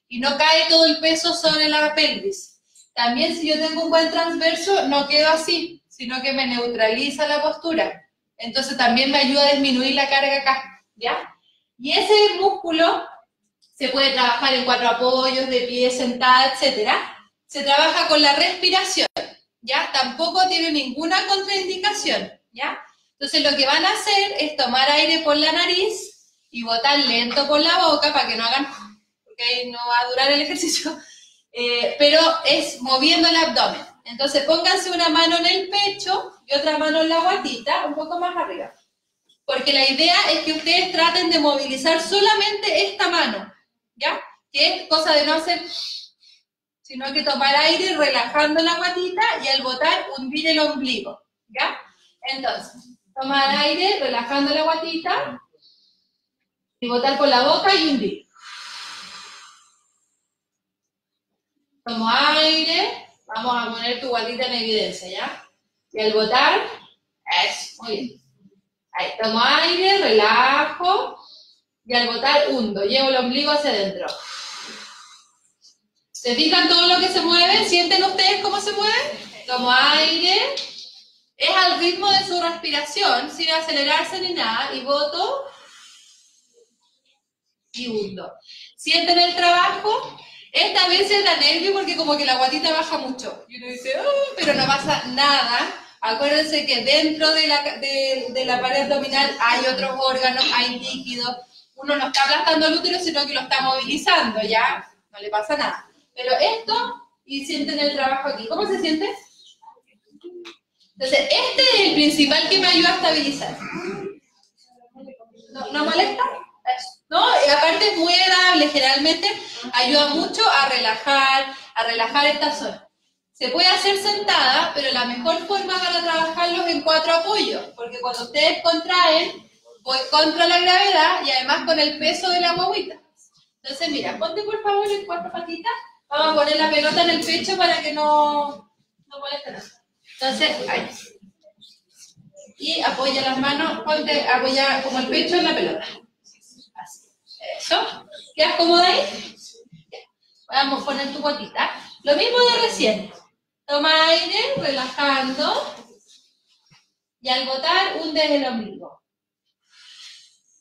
Y no cae todo el peso sobre la pelvis. También si yo tengo un buen transverso, no quedo así, sino que me neutraliza la postura. Entonces también me ayuda a disminuir la carga acá, ¿ya? Y ese músculo se puede trabajar en 4 apoyos, de pie, sentada, etc. Se trabaja con la respiración, ¿ya? Tampoco tiene ninguna contraindicación, ¿ya? Entonces lo que van a hacer es tomar aire por la nariz y botar lento por la boca para que no hagan, porque ahí no va a durar el ejercicio, pero es moviendo el abdomen. Entonces pónganse una mano en el pecho y otra mano en la guatita, un poco más arriba. Porque la idea es que ustedes traten de movilizar solamente esta mano, ¿ya? Que es cosa de no hacer, sino que tomar aire relajando la guatita y al botar hundir el ombligo, ¿ya? Entonces, tomar aire relajando la guatita y botar por la boca y hundir. Tomo aire, vamos a poner tu guatita en evidencia, ¿ya? Y al botar, eso, muy bien. Ahí, tomo aire, relajo, y al botar hundo, llevo el ombligo hacia adentro. ¿Se fijan todo lo que se mueve? ¿Sienten ustedes cómo se mueve? Tomo aire, es al ritmo de su respiración, sin acelerarse ni nada, y boto, y hundo. ¿Sienten el trabajo? Esta vez da nervio porque como que la guatita baja mucho. Y uno dice, oh, pero no pasa nada. Acuérdense que dentro de la pared abdominal hay otros órganos, hay líquidos. Uno no está aplastando el útero, sino que lo está movilizando, ¿ya? No le pasa nada. Pero esto, y sienten el trabajo aquí. ¿Cómo se siente? Entonces, este es el principal que me ayuda a estabilizar. ¿No molesta? ¿No? Y aparte es muy agradable, generalmente ayuda mucho a relajar esta zona. Se puede hacer sentada, pero la mejor forma para trabajarlos es en 4 apoyos, porque cuando ustedes contraen, voy contra la gravedad y además con el peso de la guaguita. Entonces, mira, ponte por favor en 4 patitas, vamos a poner la pelota en el pecho para que no moleste nada. Entonces, ahí. Y apoya las manos, apoya como el pecho en la pelota. Así. Eso. ¿Quedas cómoda ahí? Ya. Vamos a poner tu botita. Lo mismo de recién. Toma aire, relajando. Y al botar, hundes el ombligo.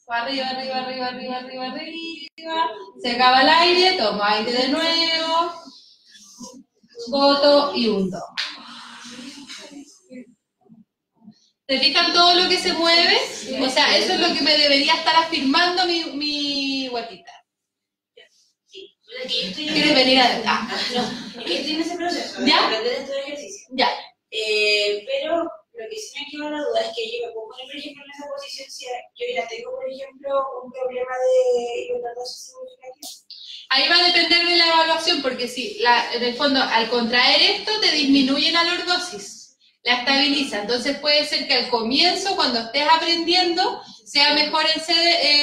Arriba, arriba, arriba, arriba, arriba, arriba. Se acaba el aire, toma aire de nuevo. Boto y hundo. ¿Se fijan todo lo que se mueve? O sea, eso es lo que me debería estar afirmando mi guatita. Sí, ¿Quieres venir a no, estoy en ese proceso. ¿Ya? Aprender este ejercicio. Ya. Pero lo que sí me queda la duda es que yo me puedo poner, por ejemplo, en esa posición si yo ya tengo, por ejemplo, un problema de hipertrofia significativa. Ahí va a depender de la evaluación, porque si, en el fondo, al contraer esto, te disminuye la lordosis. La estabiliza. Entonces puede ser que al comienzo, cuando estés aprendiendo, sea mejor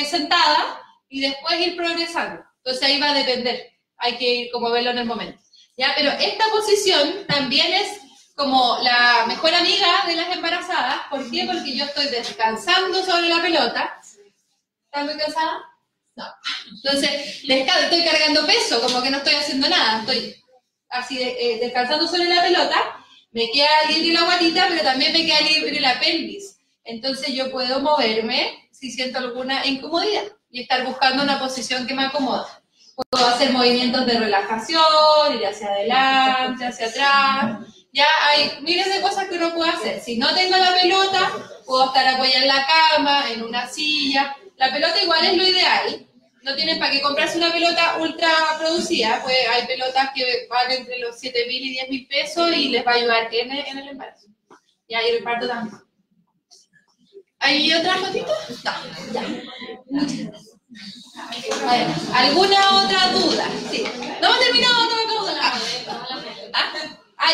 sentada y después ir progresando. Entonces ahí va a depender. Hay que ir como verlo en el momento. ¿Ya? Pero esta posición también es como la mejor amiga de las embarazadas. ¿Por qué? Porque yo estoy descansando sobre la pelota. ¿Estás muy cansada? No. Entonces, estoy cargando peso, como que no estoy haciendo nada. Estoy así descansando sobre la pelota. Me queda libre la guatita, pero también me queda libre la pelvis. Entonces yo puedo moverme si siento alguna incomodidad y estar buscando una posición que me acomode. Puedo hacer movimientos de relajación, ir hacia adelante, hacia atrás. Ya hay miles de cosas que uno puede hacer. Si no tengo la pelota, puedo estar apoyada en la cama, en una silla. La pelota igual es lo ideal. No tienen para qué comprarse una pelota ultra producida, pues hay pelotas que van entre los 7.000 y 10.000 pesos y les va a ayudar en el embarazo. Y ahí el parto también. ¿Hay otras fotitos? No, ya. Muchas gracias. A ver, ¿alguna otra duda? Sí. No hemos terminado, no me acabo de nada.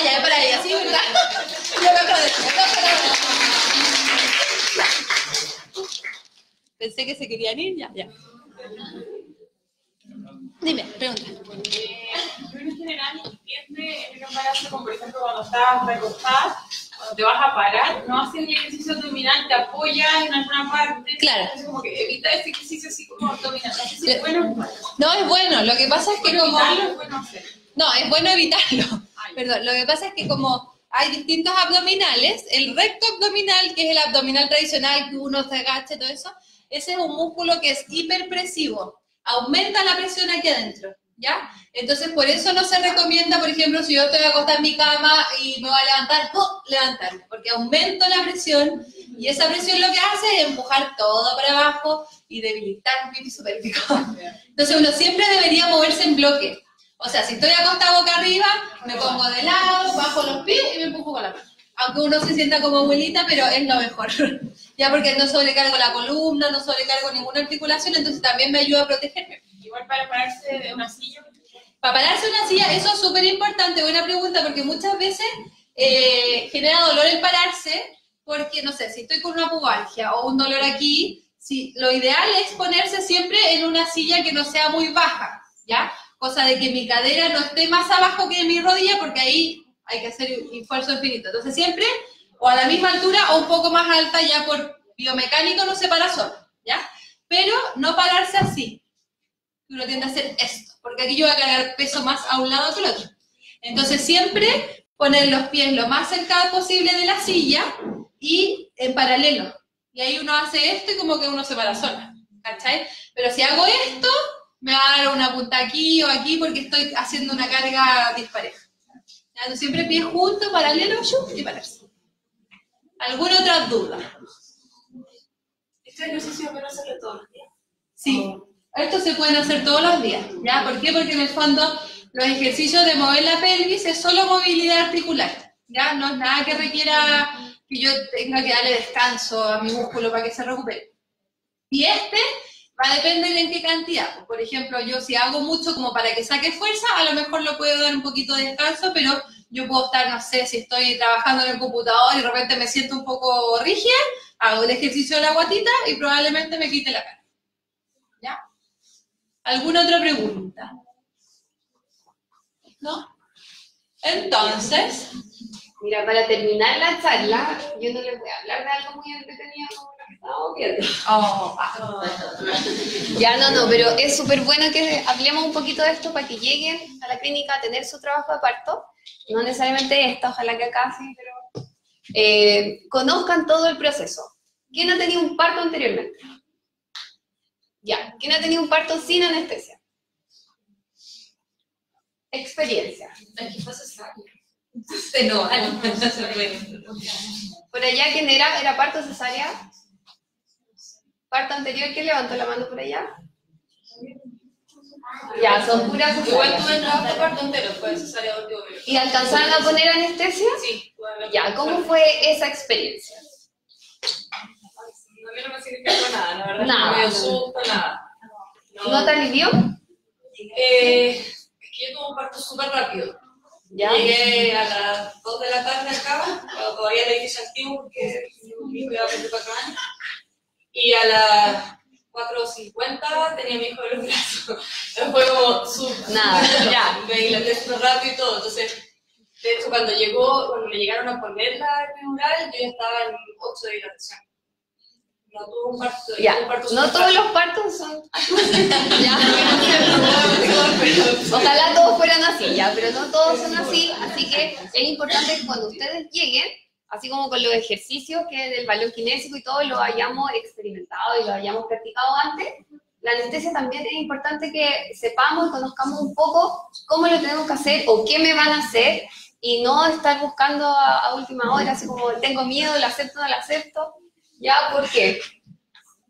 Ya, es para ahí, ¿sí, verdad? Yo me acabo de Pensé que se querían ir, ya. Dime, pregunta. Yo en general entiende en el embarazo, como por ejemplo cuando estás recostada, cuando te vas a parar, no haces el ejercicio abdominal, te apoyas en alguna parte. Claro. Es como que evita ese ejercicio así como abdominal. No sé si es bueno o malo. No, es bueno. Lo que pasa es que como... Evitarlo es bueno hacer. No, es bueno evitarlo. Perdón, lo que pasa es que como hay distintos abdominales, el recto abdominal, que es el abdominal tradicional, que uno se agacha y todo eso, ese es un músculo que es hiperpresivo. Aumenta la presión aquí adentro, ¿ya? Entonces, por eso no se recomienda, por ejemplo, si yo estoy acostada en mi cama y me voy a levantar, ¡oh! Levantarme, porque aumento la presión y esa presión lo que hace es empujar todo para abajo y debilitar mi piso pélvico. Entonces, uno siempre debería moverse en bloque. O sea, si estoy acostada boca arriba, me pongo de lado, bajo los pies y me empujo con la mano. Aunque uno se sienta como abuelita, pero es lo mejor. Ya porque no sobrecargo la columna, no sobrecargo ninguna articulación, entonces también me ayuda a protegerme. Igual para pararse de una silla. Para pararse de una silla, eso es súper importante, buena pregunta, porque muchas veces genera dolor el pararse, porque, no sé, si estoy con una pubalgia o un dolor aquí, lo ideal es ponerse siempre en una silla que no sea muy baja, ¿ya? Cosa de que mi cadera no esté más abajo que mi rodilla, porque ahí hay que hacer esfuerzo infinito. Entonces siempre, o a la misma altura, o un poco más alta, ya por biomecánico no se para solo, ¿ya? Pero no pararse así. Uno tiende a hacer esto, porque aquí yo voy a cargar peso más a un lado que al otro. Entonces siempre poner los pies lo más cerca posible de la silla y en paralelo. Y ahí uno hace esto y como que uno se para sola, ¿cachai? Pero si hago esto, me va a dar una punta aquí o aquí porque estoy haciendo una carga dispareja. Entonces, siempre pies juntos, paralelo, y pararse. ¿Alguna otra duda? Este ejercicio es bueno hacerlo todos los días. Sí, esto se pueden hacer todos los días, ¿ya? ¿Por qué? Porque en el fondo los ejercicios de mover la pelvis es solo movilidad articular, ¿ya? No es nada que requiera que yo tenga que darle descanso a mi músculo para que se recupere. Y va a depender en qué cantidad. Por ejemplo, yo si hago mucho como para que saque fuerza, a lo mejor lo puedo dar un poquito de descanso, pero yo puedo estar, no sé, si estoy trabajando en el computador y de repente me siento un poco rígida, hago el ejercicio de la guatita y probablemente me quite la cara. ¿Ya? ¿Alguna otra pregunta? ¿No? Entonces... Mira, para terminar la charla, yo no les voy a hablar de algo muy entretenido como lo que estábamos viendo. Ya no, pero es súper bueno que hablemos un poquito de esto para que lleguen a la clínica a tener su trabajo de parto. No necesariamente esta, ojalá que acá sí, pero conozcan todo el proceso. ¿Quién ha tenido un parto anteriormente? Ya. ¿Quién ha tenido un parto sin anestesia? Experiencia. No, Por allá, ¿quién era? ¿Era parto cesárea? ¿Parto anterior? ¿Quién levantó la mano por allá? Ya, son puras igual cesáreas. tuve el trabajo de parto entero, fue cesárea de último minuto. ¿Y alcanzaron a poner anestesia? Sí. Ya, ¿cómo fue esa experiencia? A mí no me significó nada, la verdad. Nada. No me asusta, nada. ¿No te alivió? Es que yo tuve un parto súper rápido. Ya. Llegué a las 2 de la tarde acá, cuando todavía era edificio antiguo, porque mi hijo iba a 24 años. Y a las 4:50 tenía a mi hijo en los brazos. Fue como Nada, ya. Me dilaté súper rápido y todo. Entonces, de hecho, cuando me llegaron a poner la epidural, yo ya estaba en 8 de dilatación. No tuve un parto. Ya, tuve un parto no súper todos rápido. los partos son así. Ya. Ojalá todos fueran así, ya, pero no todos son así, así que es importante que cuando ustedes lleguen, así como con los ejercicios que del balón kinésico y todo lo hayamos experimentado y lo hayamos practicado antes, la anestesia también es importante que sepamos y conozcamos un poco cómo lo tenemos que hacer o qué me van a hacer y no estar buscando a última hora, así como tengo miedo, lo acepto, no lo acepto. ¿Ya? ¿Por qué?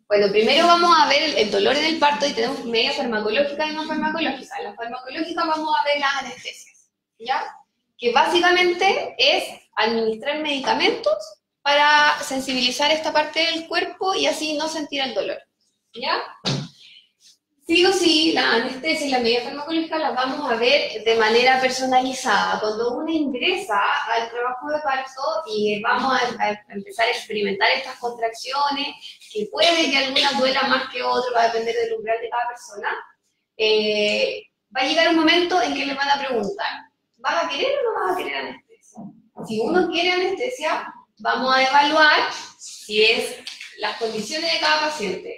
Bueno, primero vamos a ver el dolor en el parto y tenemos medidas farmacológicas y no farmacológicas. En la farmacológica vamos a ver las anestesias, ¿ya? Que básicamente es administrar medicamentos para sensibilizar esta parte del cuerpo y así no sentir el dolor, ¿ya? Sí o sí, la anestesia y la medida farmacológica las vamos a ver de manera personalizada. Cuando uno ingresa al trabajo de parto y vamos a empezar a experimentar estas contracciones, que puede que alguna duela más que otra, va a depender del umbral de cada persona, va a llegar un momento en que le van a preguntar, ¿vas a querer o no vas a querer anestesia? Si uno quiere anestesia, vamos a evaluar si es las condiciones de cada paciente.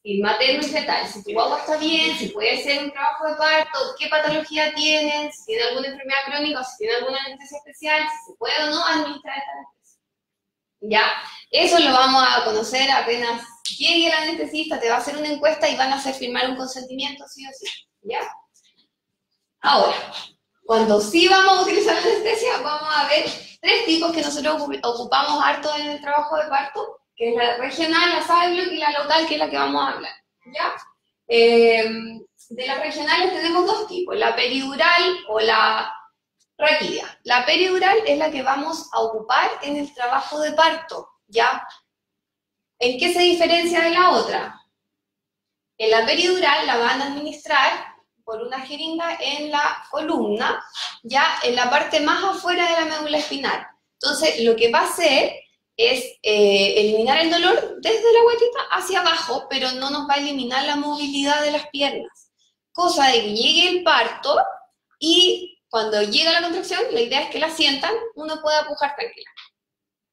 Si materno y fetal, si tu guagua está bien, si puede ser un trabajo de parto, qué patología tienen, si tiene alguna enfermedad crónica o si tiene alguna anestesia especial, si se puede o no administrar esta anestesia. ¿Ya? Eso lo vamos a conocer apenas llegue el anestesista, te va a hacer una encuesta y van a hacer firmar un consentimiento sí o sí. ¿Ya? Ahora, cuando sí vamos a utilizar la anestesia, vamos a ver 3 tipos que nosotros ocupamos harto en el trabajo de parto, que es la regional, la sideblock y la local, que es la que vamos a hablar, ¿ya? De las regionales tenemos 2 tipos, la peridural o la raquidia. La peridural es la que vamos a ocupar en el trabajo de parto, ¿ya? ¿En qué se diferencia de la otra? En la peridural la van a administrar por una jeringa en la columna, ya en la parte más afuera de la médula espinal. Entonces, lo que va a hacer es eliminar el dolor desde la guatita hacia abajo, pero no nos va a eliminar la movilidad de las piernas. Cosa de que llegue el parto y cuando llega la contracción, la idea es que la sientan, uno pueda pujar tranquila,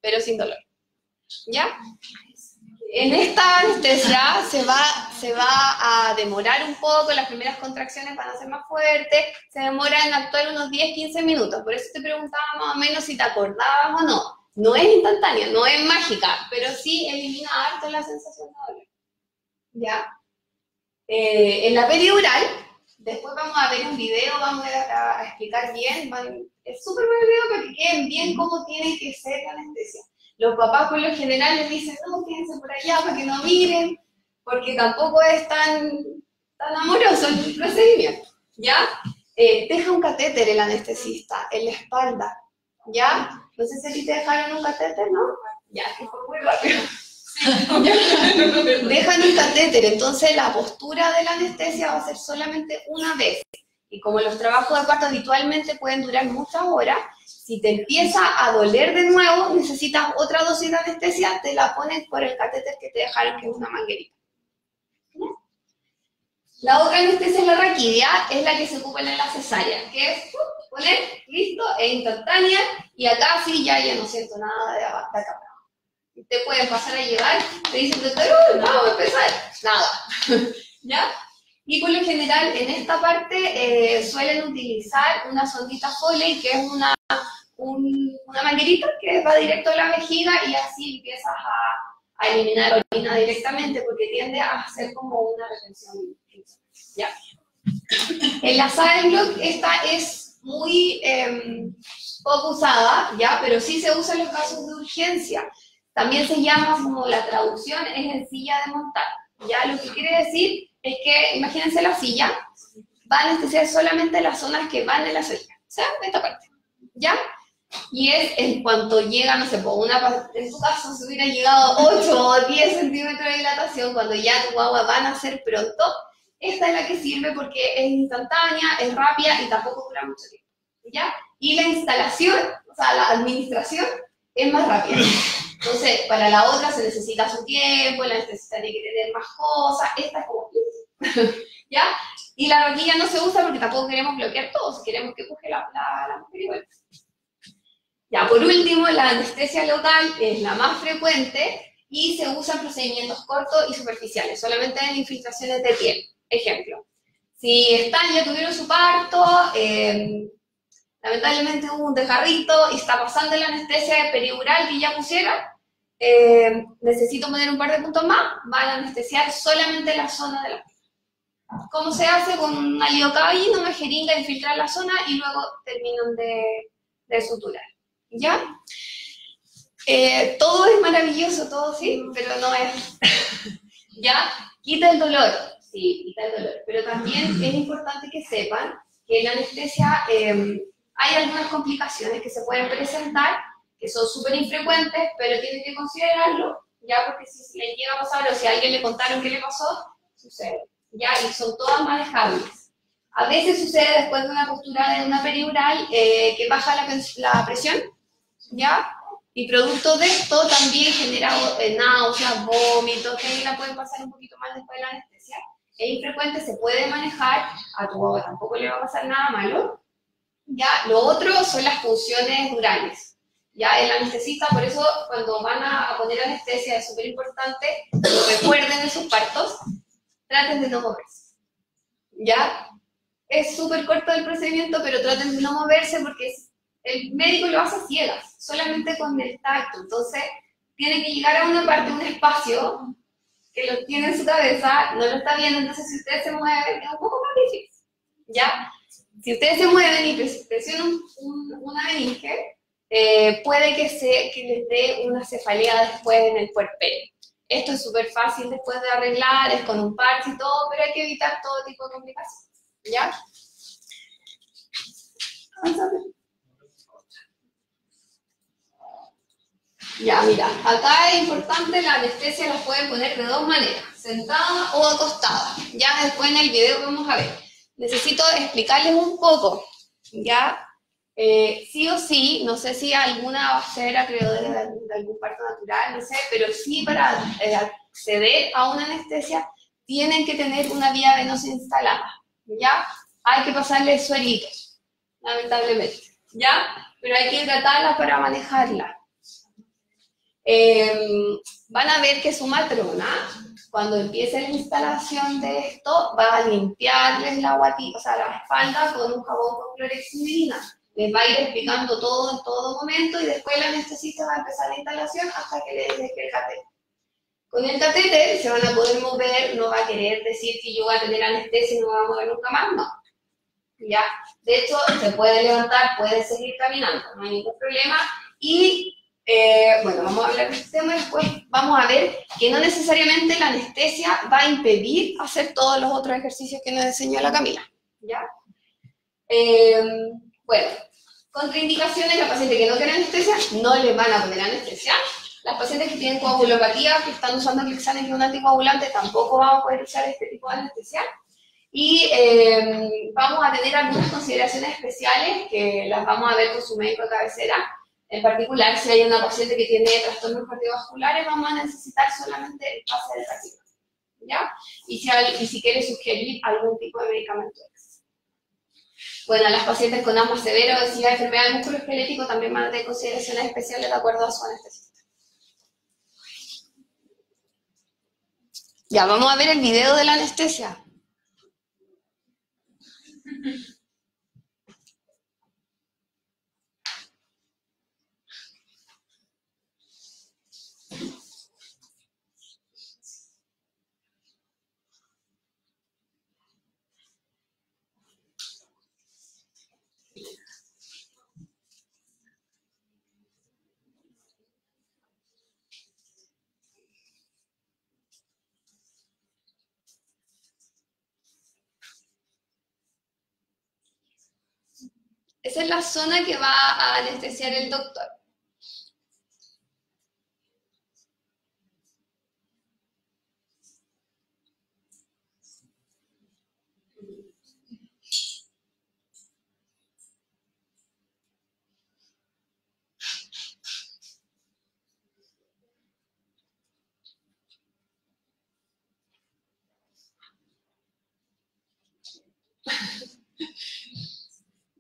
pero sin dolor. ¿Ya? En esta anestesia se va a demorar un poco, las primeras contracciones van a ser más fuertes, se demora en actuar unos 10-15 minutos, por eso te preguntaba más o menos si te acordabas o no. No es instantánea, no es mágica, pero sí elimina harto la sensación de dolor. ¿Ya? En la peridural, después vamos a ver un video, vamos a explicar bien, es súper buen video para que queden bien cómo tiene que ser la anestesia. Los papás por lo general les dicen, no, quédense por allá para que no miren, porque tampoco es tan amoroso el procedimiento, ¿ya? Deja un catéter el anestesista en la espalda, ¿Ya? No sé si a ti te dejaron un catéter, ¿no? Ya, que fue muy rápido. Dejan un catéter, entonces la postura de la anestesia va a ser solamente una vez. Y como los trabajos de parto habitualmente pueden durar muchas horas, si te empieza a doler de nuevo, necesitas otra dosis de anestesia, te la ponen por el catéter que te dejaron, que es una manguerita. La otra anestesia es la raquidia, es la que se ocupa en la cesárea, que es poner, listo, es instantánea, y acá sí ya no siento nada de acá abajo. Te pueden pasar a llevar, te dicen, doctor, vamos a empezar, nada, ¿ya? Y por lo general en esta parte suelen utilizar una sondita Foley, que es una manguerita que va directo a la vejiga y así empiezas a eliminar orina directamente, porque tiende a hacer como una retención, ¿ya? En la Sadenblock esta es muy poco usada, ¿ya? Pero sí se usa en los casos de urgencia. También se llama, como la traducción, es en silla de montar, ¿ya? Lo que quiere decir es que, imagínense la silla, va a anestesiar solamente las zonas que van en la silla, o sea, esta parte, ¿ya? Y es en cuanto llega, no sé, en tu caso, si hubiera llegado 8 o 10 centímetros de dilatación, cuando ya tu guagua va a nacer pronto, esta es la que sirve porque es instantánea, es rápida y tampoco dura mucho tiempo, ¿ya? Y la instalación, o sea, la administración, es más rápida. Entonces, para la otra se necesita su tiempo, la necesita de que tener más cosas, esta es como, ¿ya? Y la raquilla no se usa porque tampoco queremos bloquear todo, si queremos que coge la mujer igual. Ya, por último, la anestesia local es la más frecuente y se usa en procedimientos cortos y superficiales, solamente en infiltraciones de piel. Ejemplo, si ya tuvieron su parto, lamentablemente hubo un desgarrito y está pasando la anestesia peridural que ya pusieron, necesito poner un par de puntos más, van a anestesiar solamente la zona de la piel. ¿Cómo se hace? Con un aliocaballina, una jeringa, infiltrar la zona y luego terminan de suturar. ¿Ya? Todo es maravilloso, todo sí, pero no es. ¿Ya? Quita el dolor, sí, quita el dolor, pero también es importante que sepan que en la anestesia hay algunas complicaciones que se pueden presentar, que son súper infrecuentes, pero tienen que considerarlo, ya, porque si les llega a pasar o si a alguien le contaron qué le pasó, sucede, ya, y son todas manejables. A veces sucede después de una postura de una peridural que baja la presión, ya, y producto de esto también genera náuseas, vómitos, que la pueden pasar un poquito mal después de la anestesia. Es infrecuente, se puede manejar, a tu guagua tampoco le va a pasar nada malo. Ya, lo otro son las funciones durales. Ya, el anestesista, por eso cuando van a poner anestesia es súper importante, recuerden en sus partos, traten de no moverse. Ya, es súper corto el procedimiento, pero traten de no moverse porque el médico lo hace a ciegas, solamente con el tacto. Entonces, tiene que llegar a una parte, un espacio, que lo tiene en su cabeza, no lo está viendo, entonces si ustedes se mueven, es un poco más difícil. ¿Ya? Si ustedes se mueven y presionan una meninge, puede que les dé una cefalea después en el puerperio. Esto es súper fácil después de arreglar, es con un parche y todo, pero hay que evitar todo tipo de complicaciones. ¿Ya? Ya, mira, acá es importante, la anestesia la pueden poner de dos maneras, sentada o acostada. Ya después en el video vamos a ver. Necesito explicarles un poco, ¿ya? Sí o sí, no sé si alguna va a ser acreedora de algún parto natural, no sé, pero sí para acceder a una anestesia tienen que tener una vía venosa instalada, ¿ya? Hay que pasarle sueritos, lamentablemente, ¿ya? Pero hay que hidratarla para manejarla. Van a ver que su matrona, cuando empiece la instalación de esto, va a limpiarles la guatita, o sea, la espalda con un jabón con clorexidina. Les va a ir explicando todo en todo momento y después la anestesista va a empezar la instalación hasta que le deje el catéter. Con el catéter se van a poder mover, no va a querer decir que yo voy a tener anestesia y no me voy a mover nunca más, no. ¿Ya? De hecho, se puede levantar, puede seguir caminando, no hay ningún problema. Y bueno, vamos a hablar de este tema y después vamos a ver que no necesariamente la anestesia va a impedir hacer todos los otros ejercicios que nos enseñó la Camila, ¿ya? Bueno, Contraindicaciones, la paciente que no quiere anestesia, no le van a poner anestesia. Las pacientes que tienen coagulopatía, que están usando Clexane, que es un anticoagulante, tampoco vamos a poder usar este tipo de anestesia. Y vamos a tener algunas consideraciones especiales que las vamos a ver con su médico de cabecera. En particular, si hay una paciente que tiene trastornos cardiovasculares, vamos a necesitar solamente el pase del cardiólogo, ¿ya? Y si quiere sugerir algún tipo de medicamento extra. Bueno, las pacientes con asma severo, obesidad, enfermedad del músculo esquelético también van a tener consideraciones especiales de acuerdo a su anestesista. Ya, vamos a ver el video de la anestesia. Esa es la zona que va a anestesiar el doctor.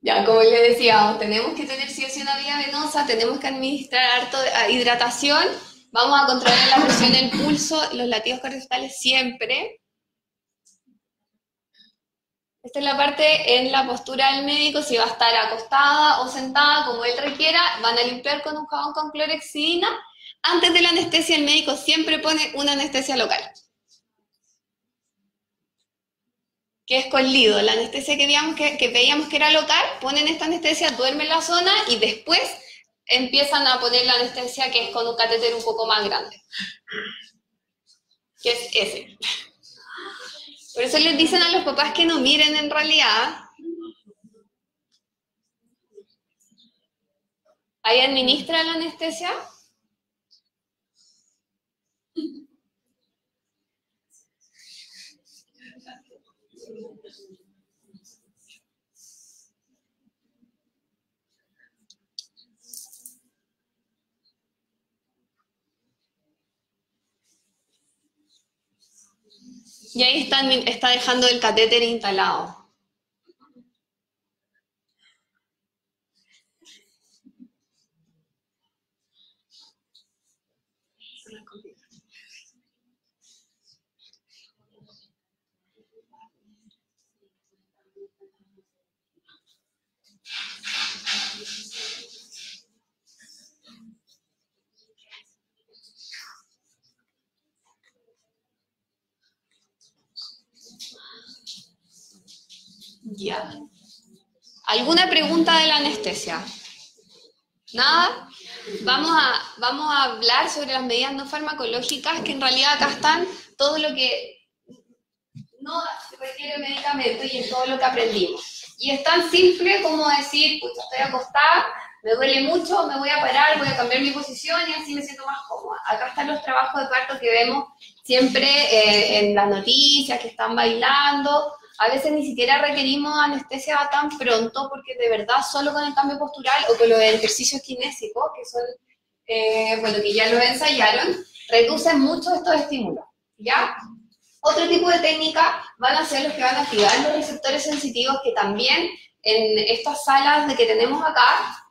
Ya, como les decíamos, tenemos que tener sí o sí una vía venosa, tenemos que administrar harto de hidratación, vamos a controlar la presión del pulso, los latidos cardiovertales siempre. Esta es la parte en la postura del médico, si va a estar acostada o sentada, como él requiera, van a limpiar con un jabón con clorexidina. Antes de la anestesia, el médico siempre pone una anestesia local, que es con Lido. La anestesia que veíamos que era local, ponen esta anestesia, duermen la zona y después empiezan a poner la anestesia que es con un catéter un poco más grande, que es ese. Por eso les dicen a los papás que no miren en realidad. ¿Ahí administra la anestesia? Y ahí está dejando el catéter instalado. Ya. ¿Alguna pregunta de la anestesia? ¿Nada? Vamos a hablar sobre las medidas no farmacológicas, que en realidad acá están todo lo que no requiere medicamento y es todo lo que aprendimos. Y es tan simple como decir, pucha, estoy acostada, me duele mucho, me voy a parar, voy a cambiar mi posición y así me siento más cómoda. Acá están los trabajos de parto que vemos siempre en las noticias, que están bailando. A veces ni siquiera requerimos anestesia tan pronto, porque de verdad solo con el cambio postural o con los ejercicios kinésicos, que son, bueno, que ya lo ensayaron, reducen mucho estos estímulos, ¿ya? Otro tipo de técnica van a ser los que van a activar los receptores sensitivos, que también en estas salas que tenemos acá,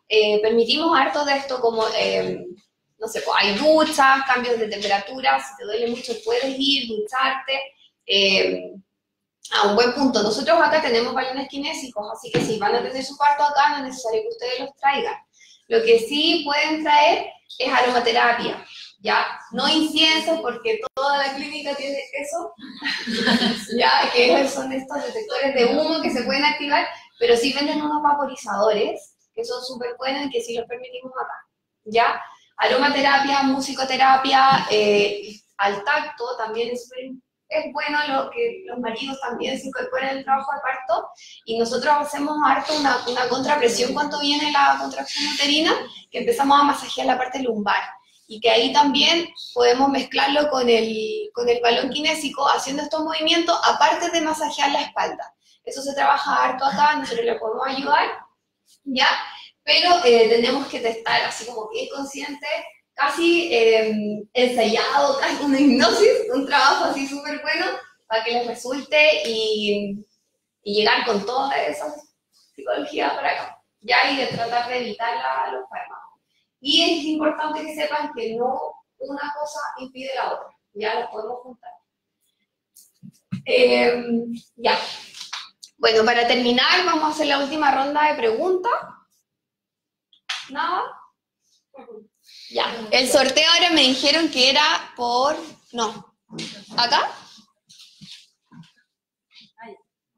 permitimos harto de esto, como, no sé, pues hay duchas, cambios de temperatura, si te duele mucho puedes ir, ducharte. Un buen punto, nosotros acá tenemos balones kinésicos, así que si van a tener su cuarto acá, no es necesario que ustedes los traigan. Lo que sí pueden traer es aromaterapia, ¿ya? No incienso, porque toda la clínica tiene eso, ¿ya? Que son estos detectores de humo que se pueden activar, pero sí venden unos vaporizadores, que son súper buenos y que sí los permitimos acá, ¿ya? Aromaterapia, musicoterapia, al tacto también es súper es bueno que los maridos también se incorporen al trabajo de parto, y nosotros hacemos harto una contrapresión cuando viene la contracción uterina, que empezamos a masajear la parte lumbar, y que ahí también podemos mezclarlo con el balón kinésico, haciendo estos movimientos, aparte de masajear la espalda. Eso se trabaja harto acá, nosotros le podemos ayudar, ¿ya? Pero tenemos que testar así como que es consciente, casi ensayado, casi una hipnosis, un trabajo así súper bueno para que les resulte y llegar con toda esa psicología para acá, ya, y de tratar de evitar los fármacos. Y es importante que sepan que no una cosa impide la otra, ya las podemos juntar. Ya. Bueno, para terminar vamos a hacer la última ronda de preguntas. ¿Nada? Ya, el sorteo ahora me dijeron que era por... No. ¿Acá?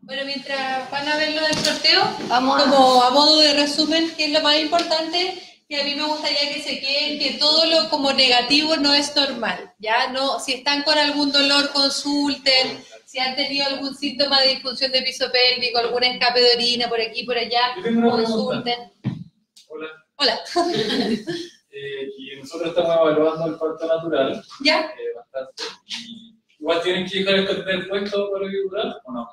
Bueno, mientras van a ver lo del sorteo, Vamos como a modo de resumen, que es lo más importante, que a mí me gustaría que se queden, que todo lo como negativo no es normal, ¿ya? No, si están con algún dolor, consulten, si han tenido algún síntoma de disfunción de piso pélvico, algún escape de orina por aquí, por allá, consulten. Hola. Hola. Y nosotros estamos evaluando el parto natural. ¿Ya? Bastante. Igual tienen que dejar el catéter puesto para epidural, ¿o no?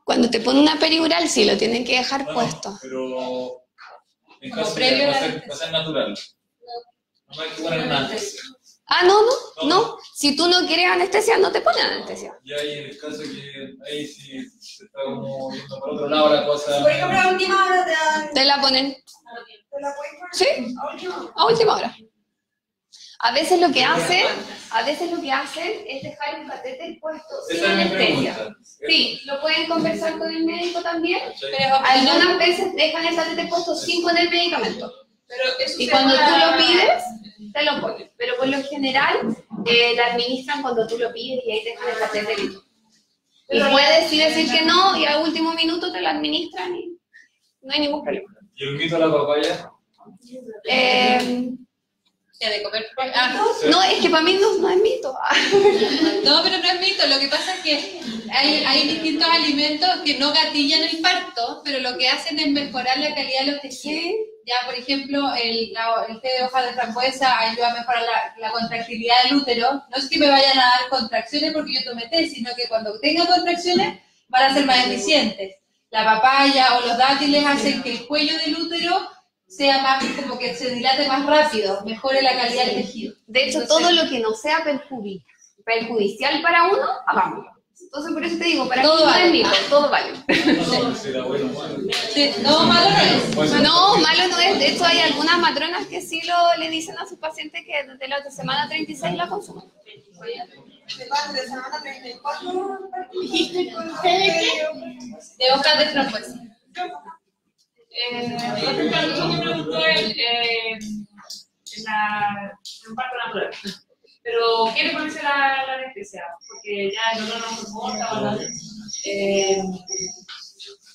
Cuando te ponen una peridural, sí, lo tienen que dejar No, puesto. Pero en Como caso previo de a la va a ser natural. No hay que poner una anestesia. Ah, no. Si tú no quieres anestesia, no te ponen anestesia. Y ahí en el caso que ahí sí se está como yendo por otro lado la cosa. Por ejemplo, a última hora te dan... Te la ponen. ¿Te la puedes poner? Sí, A última hora. a última hora. A veces lo que hacen es dejar el catéter puesto sin Esa es mi anestesia. pregunta. Sí, lo pueden conversar con el médico también. Pero Algunas veces dejan el catéter puesto sin poner medicamento. Pero eso Y se cuando tú llama- lo pides, te lo ponen. Pero por lo general, la administran cuando tú lo pides y ahí dejan el catéter y todo. Y puedes sí decir que no, y al último minuto te lo administran y no hay ningún problema. ¿Y el mito de la papaya? de comer. No, es que para mí no es mito. No, pero no es mito. Lo que pasa es que hay distintos alimentos que no gatillan el parto, pero lo que hacen es mejorar la calidad de los tejidos. Ya, por ejemplo, el té de hoja de frambuesa ayuda a mejorar la contractilidad del útero. No es que me vayan a dar contracciones porque yo tomé té, sino que cuando tenga contracciones van a ser más eficientes. La papaya o los dátiles hacen que el cuello del útero sea más, como que se dilate más rápido, mejore la calidad del tejido. De hecho, todo lo que no sea perjudicial para uno, hagámoslo. Entonces, por eso te digo, para Todo mí no vale. es mito, todo vale. Sí, no, malo no es. No, malo no es. De hecho, hay algunas matronas que sí le dicen a sus pacientes que desde la semana 36 la consumen. De semana 34, De hojas de frambuesa. Lo que me preguntó en un parto natural. Pero quiere ponerse la anestesia, porque ya el dolor no soporta, ¿verdad?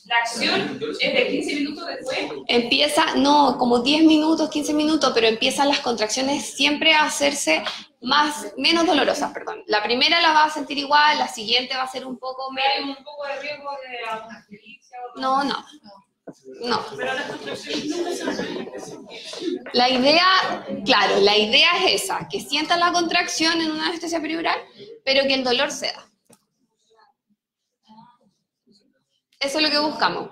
La acción es de 15 minutos después. Empieza, no, como 10 minutos, 15 minutos, pero empiezan las contracciones siempre a hacerse menos dolorosas, perdón. La primera la vas a sentir igual, la siguiente va a ser un poco Hay menos. un poco de riesgo de anestesia. No. Pero las contracciones nunca son. La idea, claro, la idea es esa, que sientas la contracción en una anestesia peridural, pero que el dolor ceda. Eso es lo que buscamos.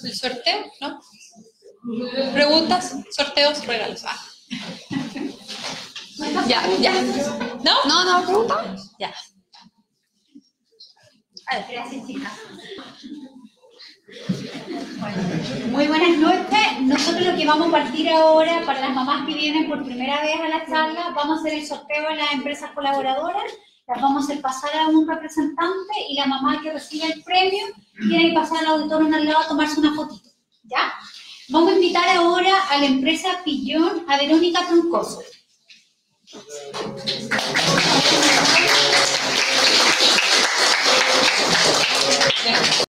¿El sorteo? ¿No? ¿Preguntas? ¿Sorteos? Regalos. Ah. Ya. ¿No? No, pregunta. Ya. Gracias, chicas. Muy buenas noches. Nosotros lo que vamos a partir ahora, para las mamás que vienen por primera vez a la charla, vamos a hacer el sorteo de las empresas colaboradoras, las vamos a hacer pasar a un representante y la mamá que recibe el premio tiene que pasar al auditorio al lado a tomarse una fotito. ¿Ya? Vamos a invitar ahora a la empresa Pillón a Verónica Troncoso.